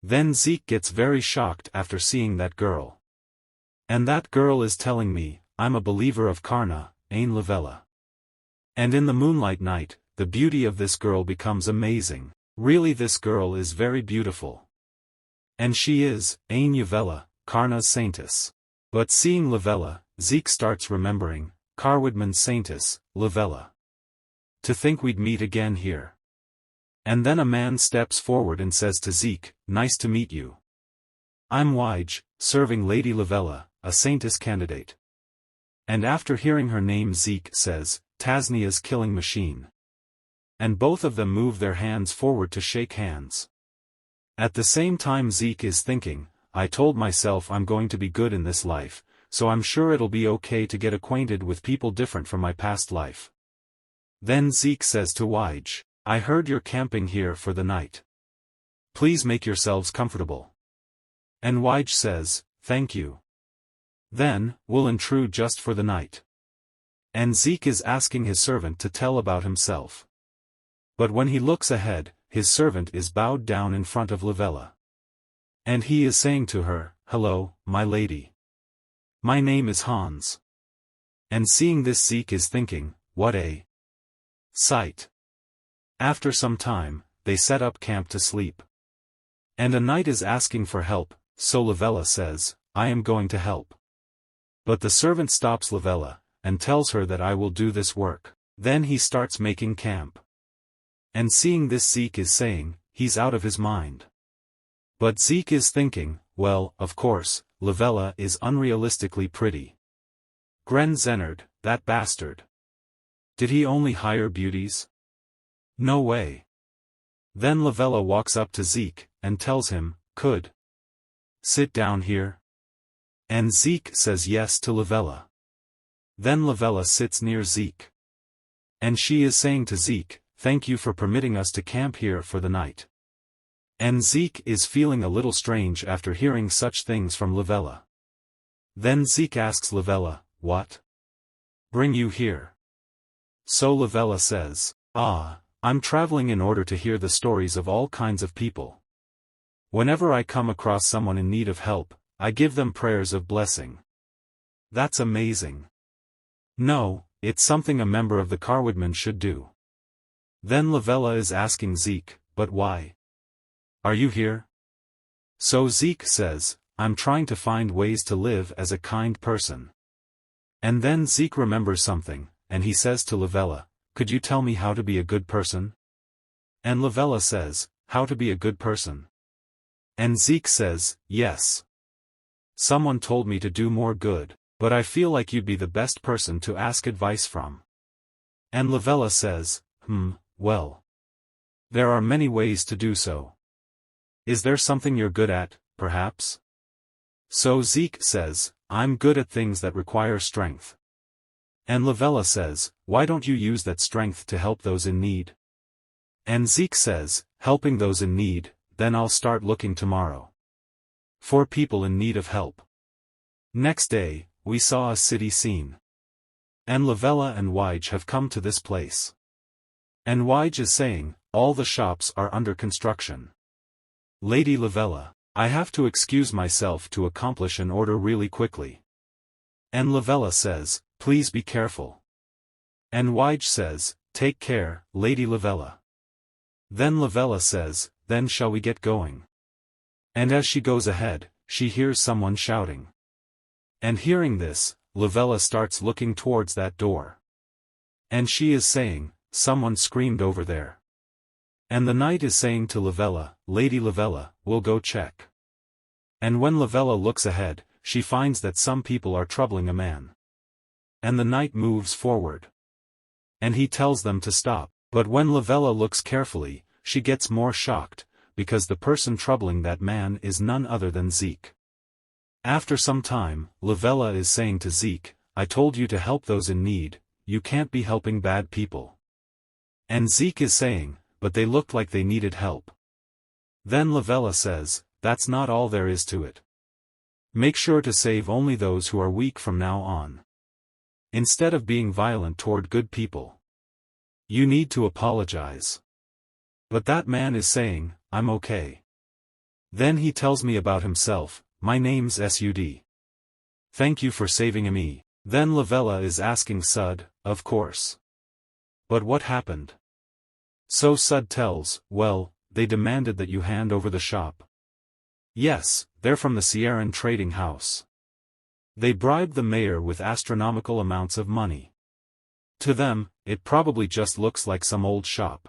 Then Zeke gets very shocked after seeing that girl. And that girl is telling me, "I'm a believer of Karna, Ain Lavella." And in the moonlight night, the beauty of this girl becomes amazing. Really, this girl is very beautiful. And she is, Ain Yavella, Karna's saintess. But seeing Lavella, Zeke starts remembering, Carwoodman saintess, Lavella. To think we'd meet again here. And then a man steps forward and says to Zeke, "Nice to meet you. I'm Wige, serving Lady Lavella, a saintess candidate." And after hearing her name, Zeke says, "Tasnia's killing machine." And both of them move their hands forward to shake hands. At the same time, Zeke is thinking, "I told myself I'm going to be good in this life, so I'm sure it'll be okay to get acquainted with people different from my past life." Then Zeke says to Wige, "I heard you're camping here for the night. Please make yourselves comfortable." And Wige says, "Thank you. Then, we'll intrude just for the night." And Zeke is asking his servant to tell about himself. But when he looks ahead, his servant is bowed down in front of Lavella. And he is saying to her, "Hello, my lady. My name is Hans." And seeing this, Zeke is thinking, what a sight. After some time, they set up camp to sleep. And a knight is asking for help, so Lavella says, "I am going to help." But the servant stops Lavella, and tells her that I will do this work. Then he starts making camp. And seeing this, Zeke is saying, he's out of his mind. But Zeke is thinking, well, of course, Lavella is unrealistically pretty. Gren Zennard, that bastard. Did he only hire beauties? No way. Then Lavella walks up to Zeke, and tells him, "Could sit down here?" And Zeke says yes to Lavella. Then Lavella sits near Zeke. And she is saying to Zeke, "Thank you for permitting us to camp here for the night." And Zeke is feeling a little strange after hearing such things from Lavella. Then Zeke asks Lavella, "What bring you here?" So Lavella says, I'm traveling in order to hear the stories of all kinds of people. Whenever I come across someone in need of help, I give them prayers of blessing." "That's amazing." "No, it's something a member of the Carwoodman should do." Then Lavella is asking Zeke, "But why are you here?" So Zeke says, "I'm trying to find ways to live as a kind person." And then Zeke remembers something, and he says to Lavella, "Could you tell me how to be a good person?" And Lavella says, "How to be a good person?" And Zeke says, "Yes. Someone told me to do more good, but I feel like you'd be the best person to ask advice from." And Lavella says, Well. There are many ways to do so. Is there something you're good at, perhaps?" So Zeke says, "I'm good at things that require strength." And Lavella says, "Why don't you use that strength to help those in need?" And Zeke says, "Helping those in need, then I'll start looking tomorrow for people in need of help." Next day, we saw a city scene. And Lavella and Wige have come to this place. And Wige is saying, "All the shops are under construction." Lady Lavella I have to excuse myself to accomplish an order really quickly. And Lavella says, please be careful. And Wige says, take care, Lady Lavella. Then Lavella says, then shall we get going? And as she goes ahead, she hears someone shouting. And hearing this, Lavella starts looking towards that door. And she is saying, someone screamed over there. And the knight is saying to Lavella, Lady Lavella, we'll go check. And when Lavella looks ahead, she finds that some people are troubling a man. And the knight moves forward. And he tells them to stop, but when Lavella looks carefully, she gets more shocked, because the person troubling that man is none other than Zeke. After some time, Lavella is saying to Zeke, I told you to help those in need, you can't be helping bad people. And Zeke is saying, but they looked like they needed help. Then Lavella says, that's not all there is to it. Make sure to save only those who are weak from now on. Instead of being violent toward good people. You need to apologize. But that man is saying, I'm okay. Then he tells me about himself, my name's Sud. Thank you for saving me. Then Lavella is asking Sud, of course. But what happened? So Sud tells, well, they demanded that you hand over the shop. Yes, they're from the Sierran trading house. They bribed the mayor with astronomical amounts of money. To them, it probably just looks like some old shop.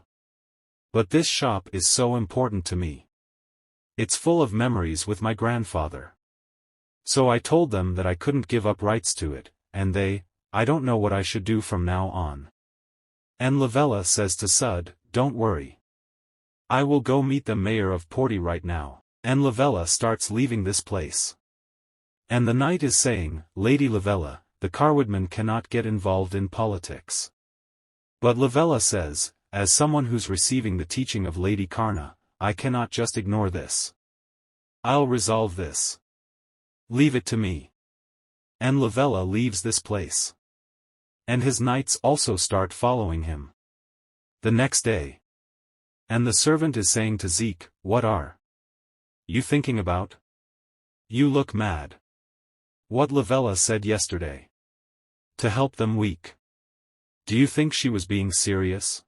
But this shop is so important to me. It's full of memories with my grandfather. So I told them that I couldn't give up rights to it, and I don't know what I should do from now on. And Lavella says to Sud, don't worry. I will go meet the mayor of Porty right now. And Lavella starts leaving this place. And the knight is saying, Lady Lavella, the Carwoodman cannot get involved in politics. But Lavella says, as someone who's receiving the teaching of Lady Karna, I cannot just ignore this. I'll resolve this. Leave it to me. And Lavella leaves this place. And his knights also start following him. The next day. And the servant is saying to Zeke, what are you thinking about? You look mad. What Lavella said yesterday. To help them weak. Do you think she was being serious?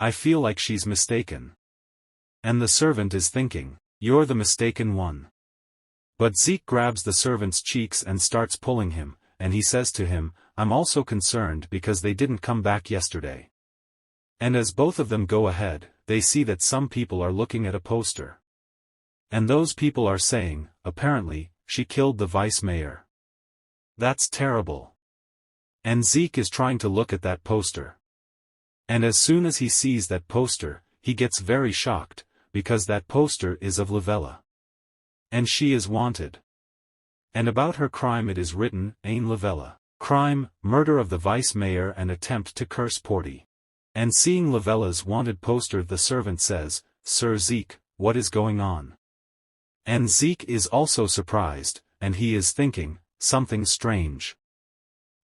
I feel like she's mistaken. And the servant is thinking, you're the mistaken one. But Zeke grabs the servant's cheeks and starts pulling him, and he says to him, I'm also concerned because they didn't come back yesterday. And as both of them go ahead, they see that some people are looking at a poster. And those people are saying, apparently, she killed the vice mayor. That's terrible. And Zeke is trying to look at that poster. And as soon as he sees that poster, he gets very shocked, because that poster is of Lavella. And she is wanted. And about her crime it is written, Ain Lavella. Crime, murder of the vice mayor and attempt to curse Porty. And seeing Lavella's wanted poster the servant says, Sir Zeke, what is going on? And Zeke is also surprised, and he is thinking, something strange.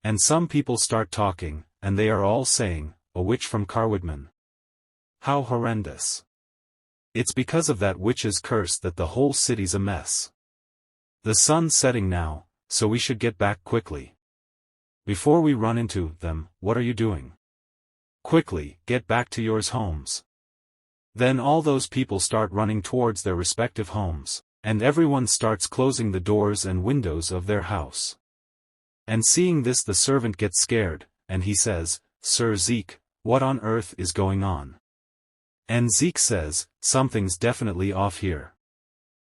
And some people start talking, and they are all saying, a witch from Carwoodman. How horrendous. It's because of that witch's curse that the whole city's a mess. The sun's setting now, so we should get back quickly. Before we run into them, what are you doing? Quickly, get back to yours homes. Then all those people start running towards their respective homes, and everyone starts closing the doors and windows of their house. And seeing this the servant gets scared, and he says, Sir Zeke, what on earth is going on? And Zeke says, something's definitely off here.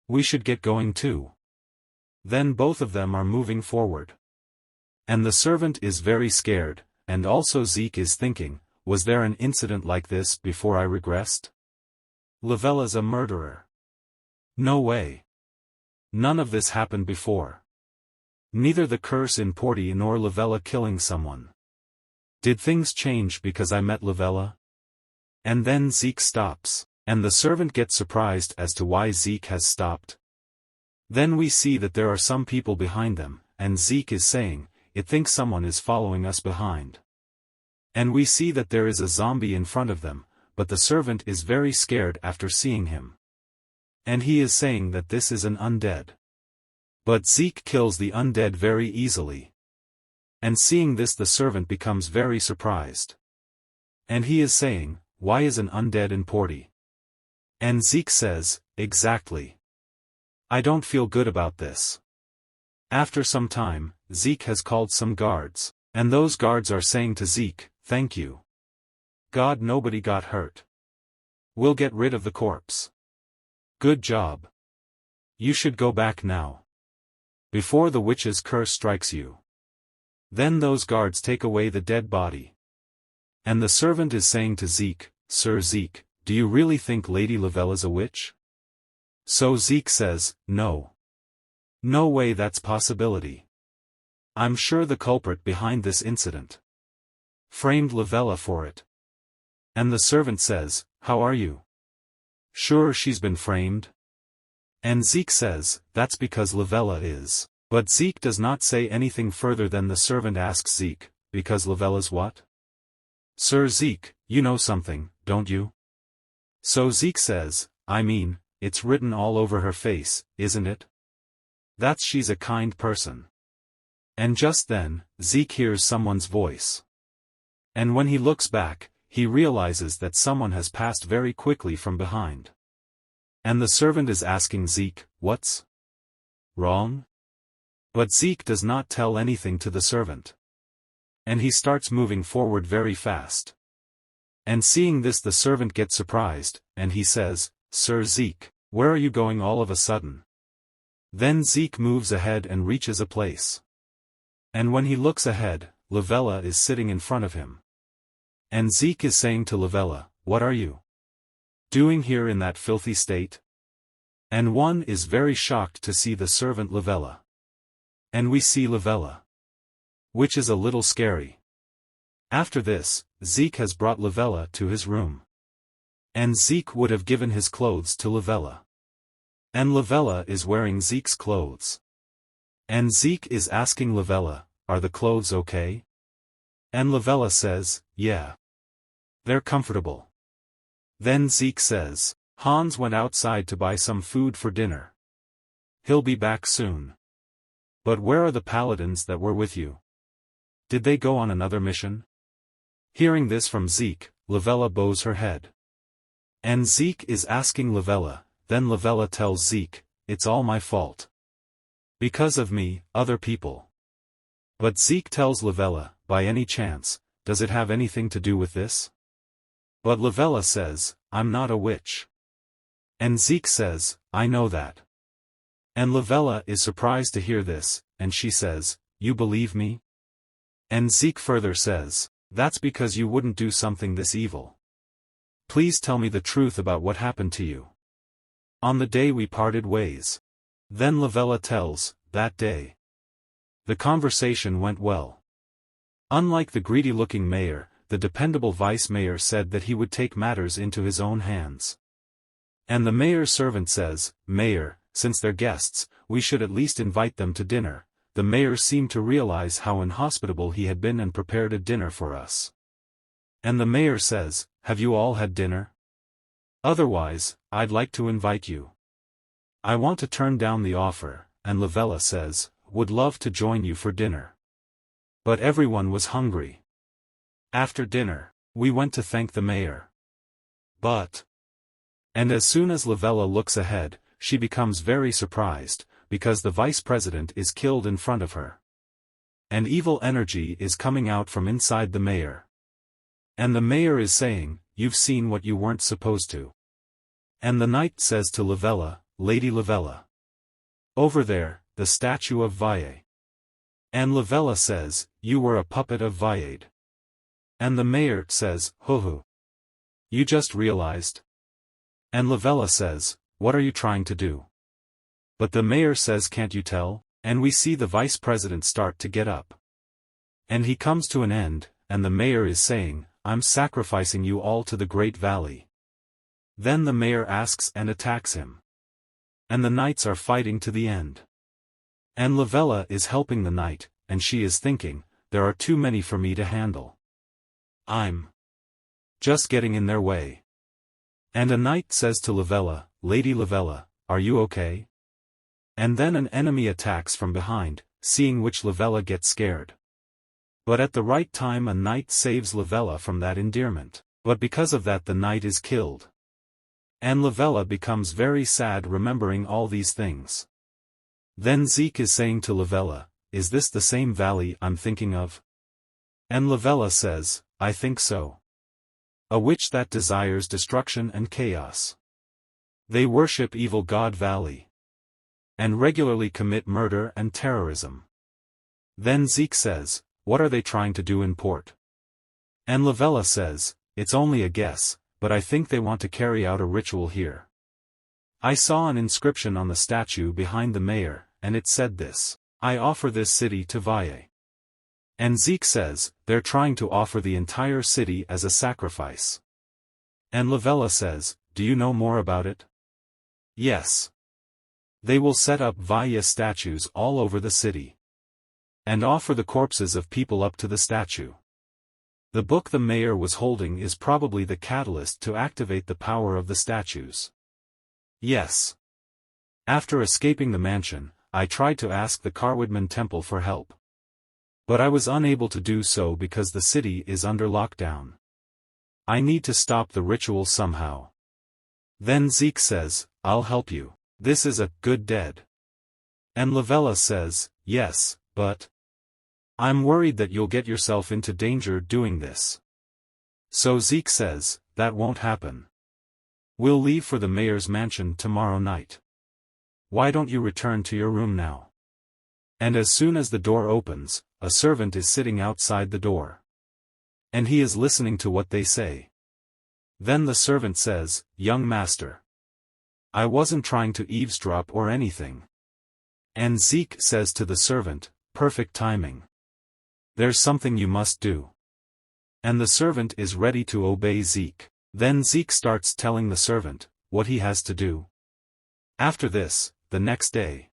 We should get going too. Then both of them are moving forward. And the servant is very scared, and also Zeke is thinking, was there an incident like this before I regressed? Lavella's a murderer. No way. None of this happened before. Neither the curse in Porty nor Lavella killing someone. Did things change because I met Lavella? And then Zeke stops, and the servant gets surprised as to why Zeke has stopped. Then we see that there are some people behind them, and Zeke is saying, it thinks someone is following us behind. And we see that there is a zombie in front of them, but the servant is very scared after seeing him. And he is saying that this is an undead. But Zeke kills the undead very easily. And seeing this, the servant becomes very surprised. And he is saying, why is an undead in Porty? And Zeke says, exactly. I don't feel good about this. After some time, Zeke has called some guards, and those guards are saying to Zeke, thank you. God, nobody got hurt. We'll get rid of the corpse. Good job. You should go back now. Before the witch's curse strikes you. Then those guards take away the dead body. And the servant is saying to Zeke, Sir Zeke, do you really think Lady Lavella's a witch? So Zeke says, no. No way, that's possibility. I'm sure the culprit behind this incident framed Lavella for it. And the servant says, how are you? Sure, she's been framed? And Zeke says, that's because Lavella is. But Zeke does not say anything further than the servant asks Zeke, because Lavella's what? Sir Zeke, you know something, don't you? So Zeke says, I mean, it's written all over her face, isn't it? That's she's a kind person. And just then, Zeke hears someone's voice. And when he looks back, he realizes that someone has passed very quickly from behind. And the servant is asking Zeke, what's wrong? But Zeke does not tell anything to the servant. And he starts moving forward very fast. And seeing this, the servant gets surprised, and he says, Sir Zeke, where are you going all of a sudden? Then Zeke moves ahead and reaches a place. And when he looks ahead, Lavella is sitting in front of him. And Zeke is saying to Lavella, what are you doing here in that filthy state? And one is very shocked to see the servant Lavella. And we see Lavella, which is a little scary. After this, Zeke has brought Lavella to his room. And Zeke would have given his clothes to Lavella. And Lavella is wearing Zeke's clothes. And Zeke is asking Lavella, are the clothes okay? And Lavella says, yeah. They're comfortable. Then Zeke says, Hans went outside to buy some food for dinner. He'll be back soon. But where are the paladins that were with you? Did they go on another mission? Hearing this from Zeke, Lavella bows her head. And Zeke is asking Lavella, then Lavella tells Zeke, it's all my fault. Because of me, other people. But Zeke tells Lavella, by any chance, does it have anything to do with this? But Lavella says, I'm not a witch. And Zeke says, I know that. And Lavella is surprised to hear this, and she says, you believe me? And Zeke further says, that's because you wouldn't do something this evil. Please tell me the truth about what happened to you on the day we parted ways. Then Lavella tells, that day. The conversation went well. Unlike the greedy-looking mayor, the dependable vice-mayor said that he would take matters into his own hands. And the mayor's servant says, Mayor, since they're guests, we should at least invite them to dinner. The mayor seemed to realize how inhospitable he had been and prepared a dinner for us. And the mayor says, have you all had dinner? Otherwise, I'd like to invite you. I want to turn down the offer, and Lavella says, would love to join you for dinner. But everyone was hungry. After dinner, we went to thank the mayor. And as soon as Lavella looks ahead, she becomes very surprised, because the vice president is killed in front of her. And evil energy is coming out from inside the mayor. And the mayor is saying, you've seen what you weren't supposed to. And the knight says to Lavella, Lady Lavella. Over there, the statue of Valle. And Lavella says, you were a puppet of Valle. And the mayor says, hoo. You just realized? And Lavella says, what are you trying to do? But the mayor says, can't you tell? And we see the vice president start to get up. And he comes to an end, and the mayor is saying, I'm sacrificing you all to the great valley. Then the mayor asks and attacks him. And the knights are fighting to the end. And Lavella is helping the knight, and she is thinking, there are too many for me to handle. I'm just getting in their way. And a knight says to Lavella, Lady Lavella, are you okay? And then an enemy attacks from behind, seeing which Lavella gets scared. But at the right time a knight saves Lavella from that endearment, but because of that the knight is killed. And Lavella becomes very sad remembering all these things. Then Zeke is saying to Lavella, is this the same valley I'm thinking of? And Lavella says, I think so. A witch that desires destruction and chaos. They worship evil god Valley. And regularly commit murder and terrorism. Then Zeke says, what are they trying to do in port? And Lavella says, it's only a guess, but I think they want to carry out a ritual here. I saw an inscription on the statue behind the mayor, and it said this, I offer this city to Valle. And Zeke says, they're trying to offer the entire city as a sacrifice. And Lavella says, do you know more about it? Yes. They will set up Valle statues all over the city. And offer the corpses of people up to the statue. The book the mayor was holding is probably the catalyst to activate the power of the statues. Yes. After escaping the mansion, I tried to ask the Carwoodman Temple for help. But I was unable to do so because the city is under lockdown. I need to stop the ritual somehow. Then Zeke says, I'll help you. This is a good dead. And Lavella says, yes, but I'm worried that you'll get yourself into danger doing this. So Zeke says, that won't happen. We'll leave for the mayor's mansion tomorrow night. Why don't you return to your room now? And as soon as the door opens, a servant is sitting outside the door. And he is listening to what they say. Then the servant says, young master. I wasn't trying to eavesdrop or anything. And Zeke says to the servant, perfect timing. There's something you must do. And the servant is ready to obey Zeke. Then Zeke starts telling the servant what he has to do. After this, the next day,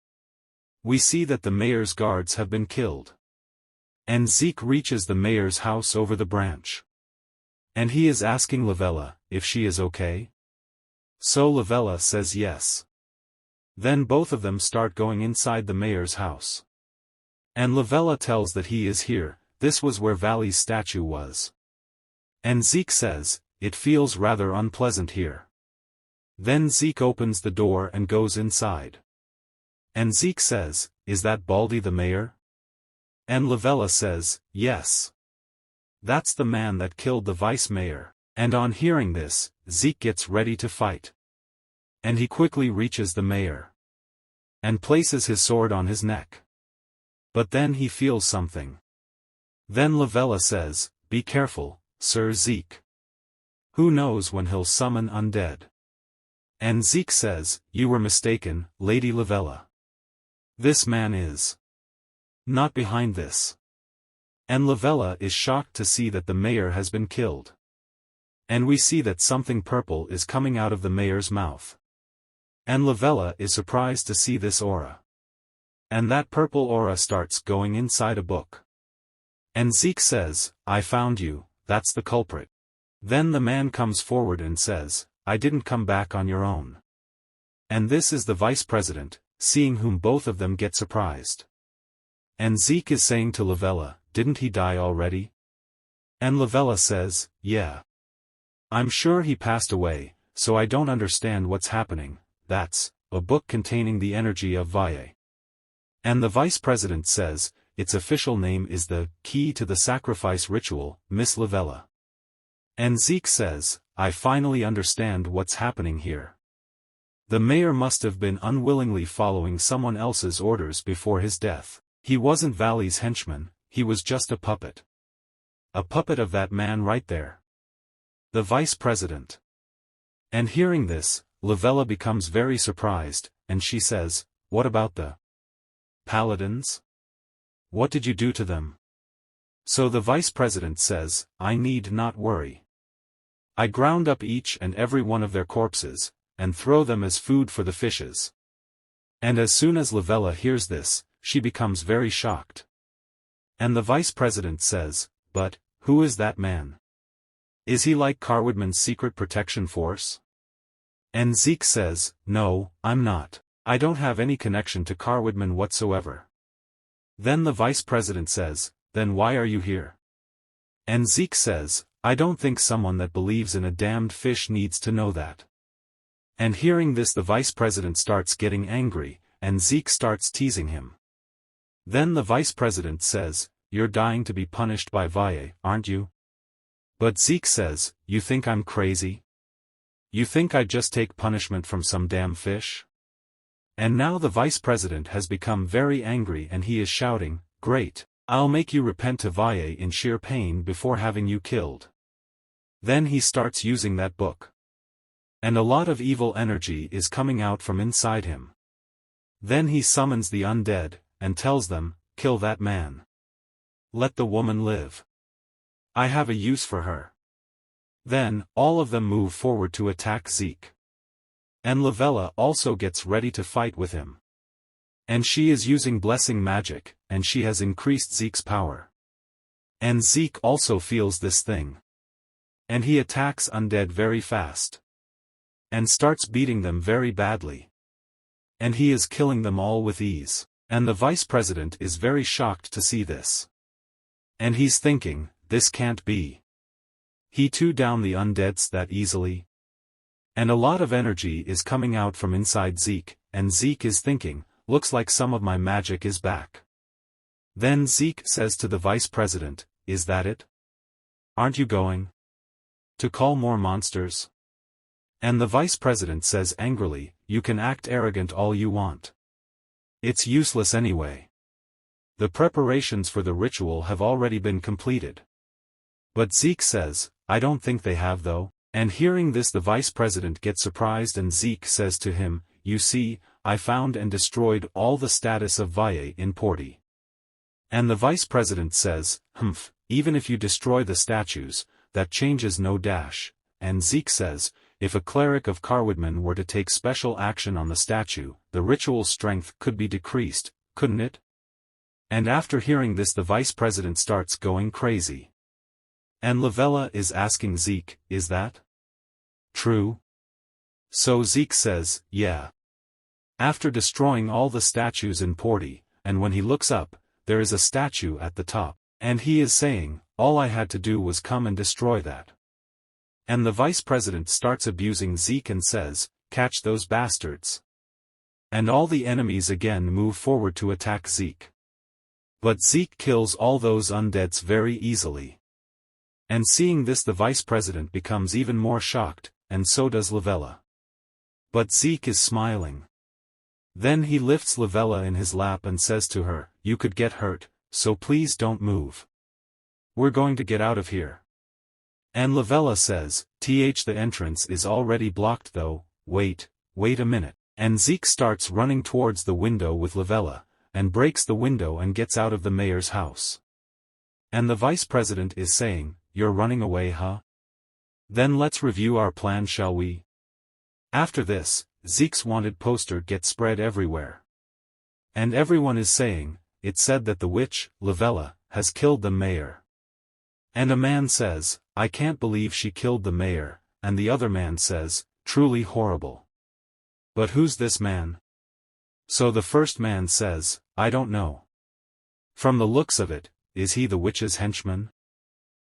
we see that the mayor's guards have been killed. And Zeke reaches the mayor's house over the branch. And he is asking Lavella if she is okay. So Lavella says yes. Then both of them start going inside the mayor's house. And Lavella tells that he is here, this was where Valley's statue was. And Zeke says, it feels rather unpleasant here. Then Zeke opens the door and goes inside. And Zeke says, is that Baldy the mayor? And Lavella says, yes. That's the man that killed the vice mayor. And on hearing this, Zeke gets ready to fight. And he quickly reaches the mayor. And places his sword on his neck. But then he feels something. Then Lavella says, be careful, Sir Zeke. Who knows when he'll summon undead? And Zeke says, you were mistaken, Lady Lavella. This man is not behind this. And Lavella is shocked to see that the mayor has been killed. And we see that something purple is coming out of the mayor's mouth. And Lavella is surprised to see this aura. And that purple aura starts going inside a book. And Zeke says, I found you, that's the culprit. Then the man comes forward and says, I didn't come back on your own. And this is the vice president, seeing whom both of them get surprised. And Zeke is saying to Lavella, didn't he die already? And Lavella says, yeah. I'm sure he passed away, so I don't understand what's happening. That's a book containing the energy of Valle. And the vice president says, its official name is the Key to the Sacrifice Ritual, Miss Lavella. And Zeke says, I finally understand what's happening here. The mayor must have been unwillingly following someone else's orders before his death. He wasn't Valley's henchman, he was just a puppet. A puppet of that man right there. The vice president. And hearing this, Lavella becomes very surprised, and she says, what about the paladins? What did you do to them? So the vice president says, I need not worry. I ground up each and every one of their corpses, and throw them as food for the fishes. And as soon as Lavella hears this, she becomes very shocked. And the vice president says, but, who is that man? Is he like Carwoodman's secret protection force? And Zeke says, no, I'm not. I don't have any connection to Carwoodman whatsoever. Then the vice president says, then why are you here? And Zeke says, I don't think someone that believes in a damned fish needs to know that. And hearing this, the vice president starts getting angry, and Zeke starts teasing him. Then the vice president says, you're dying to be punished by Valle, aren't you? But Zeke says, you think I'm crazy? You think I just take punishment from some damn fish? And now the vice president has become very angry and he is shouting, great, I'll make you repent to Valle in sheer pain before having you killed. Then he starts using that book. And a lot of evil energy is coming out from inside him. Then he summons the undead, and tells them, kill that man. Let the woman live. I have a use for her. Then, all of them move forward to attack Zeke. And Lavella also gets ready to fight with him. And she is using blessing magic, and she has increased Zeke's power. And Zeke also feels this thing. And he attacks undead very fast. And starts beating them very badly. And he is killing them all with ease. And the vice president is very shocked to see this. And he's thinking, this can't be. He too down the undeads that easily. And a lot of energy is coming out from inside Zeke, and Zeke is thinking, looks like some of my magic is back. Then Zeke says to the vice president, is that it? Aren't you going to call more monsters? And the vice president says angrily, you can act arrogant all you want. It's useless anyway. The preparations for the ritual have already been completed. But Zeke says, I don't think they have though. And hearing this, the vice president gets surprised and Zeke says to him, you see, I found and destroyed all the status of Valle in Porty. And the vice president says, humph, even if you destroy the statues, that changes no dash. And Zeke says, if a cleric of Carwoodman were to take special action on the statue, the ritual strength could be decreased, couldn't it? And after hearing this, the vice president starts going crazy. And Lavella is asking Zeke, is that true? So Zeke says, yeah. After destroying all the statues in Porty, and when he looks up, there is a statue at the top, and he is saying, all I had to do was come and destroy that. And the vice president starts abusing Zeke and says, catch those bastards. And all the enemies again move forward to attack Zeke. But Zeke kills all those undeads very easily. And seeing this, the vice president becomes even more shocked, and so does Lavella. But Zeke is smiling. Then he lifts Lavella in his lap and says to her, you could get hurt, so please don't move. We're going to get out of here. And Lavella says, the entrance is already blocked though, wait a minute. And Zeke starts running towards the window with Lavella, and breaks the window and gets out of the mayor's house. And the vice president is saying, you're running away, huh? Then let's review our plan, shall we? After this, Zeke's wanted poster gets spread everywhere. And everyone is saying, it said that the witch, Lavella, has killed the mayor. And a man says, I can't believe she killed the mayor, and the other man says, truly horrible. But who's this man? So the first man says, I don't know. From the looks of it, is he the witch's henchman?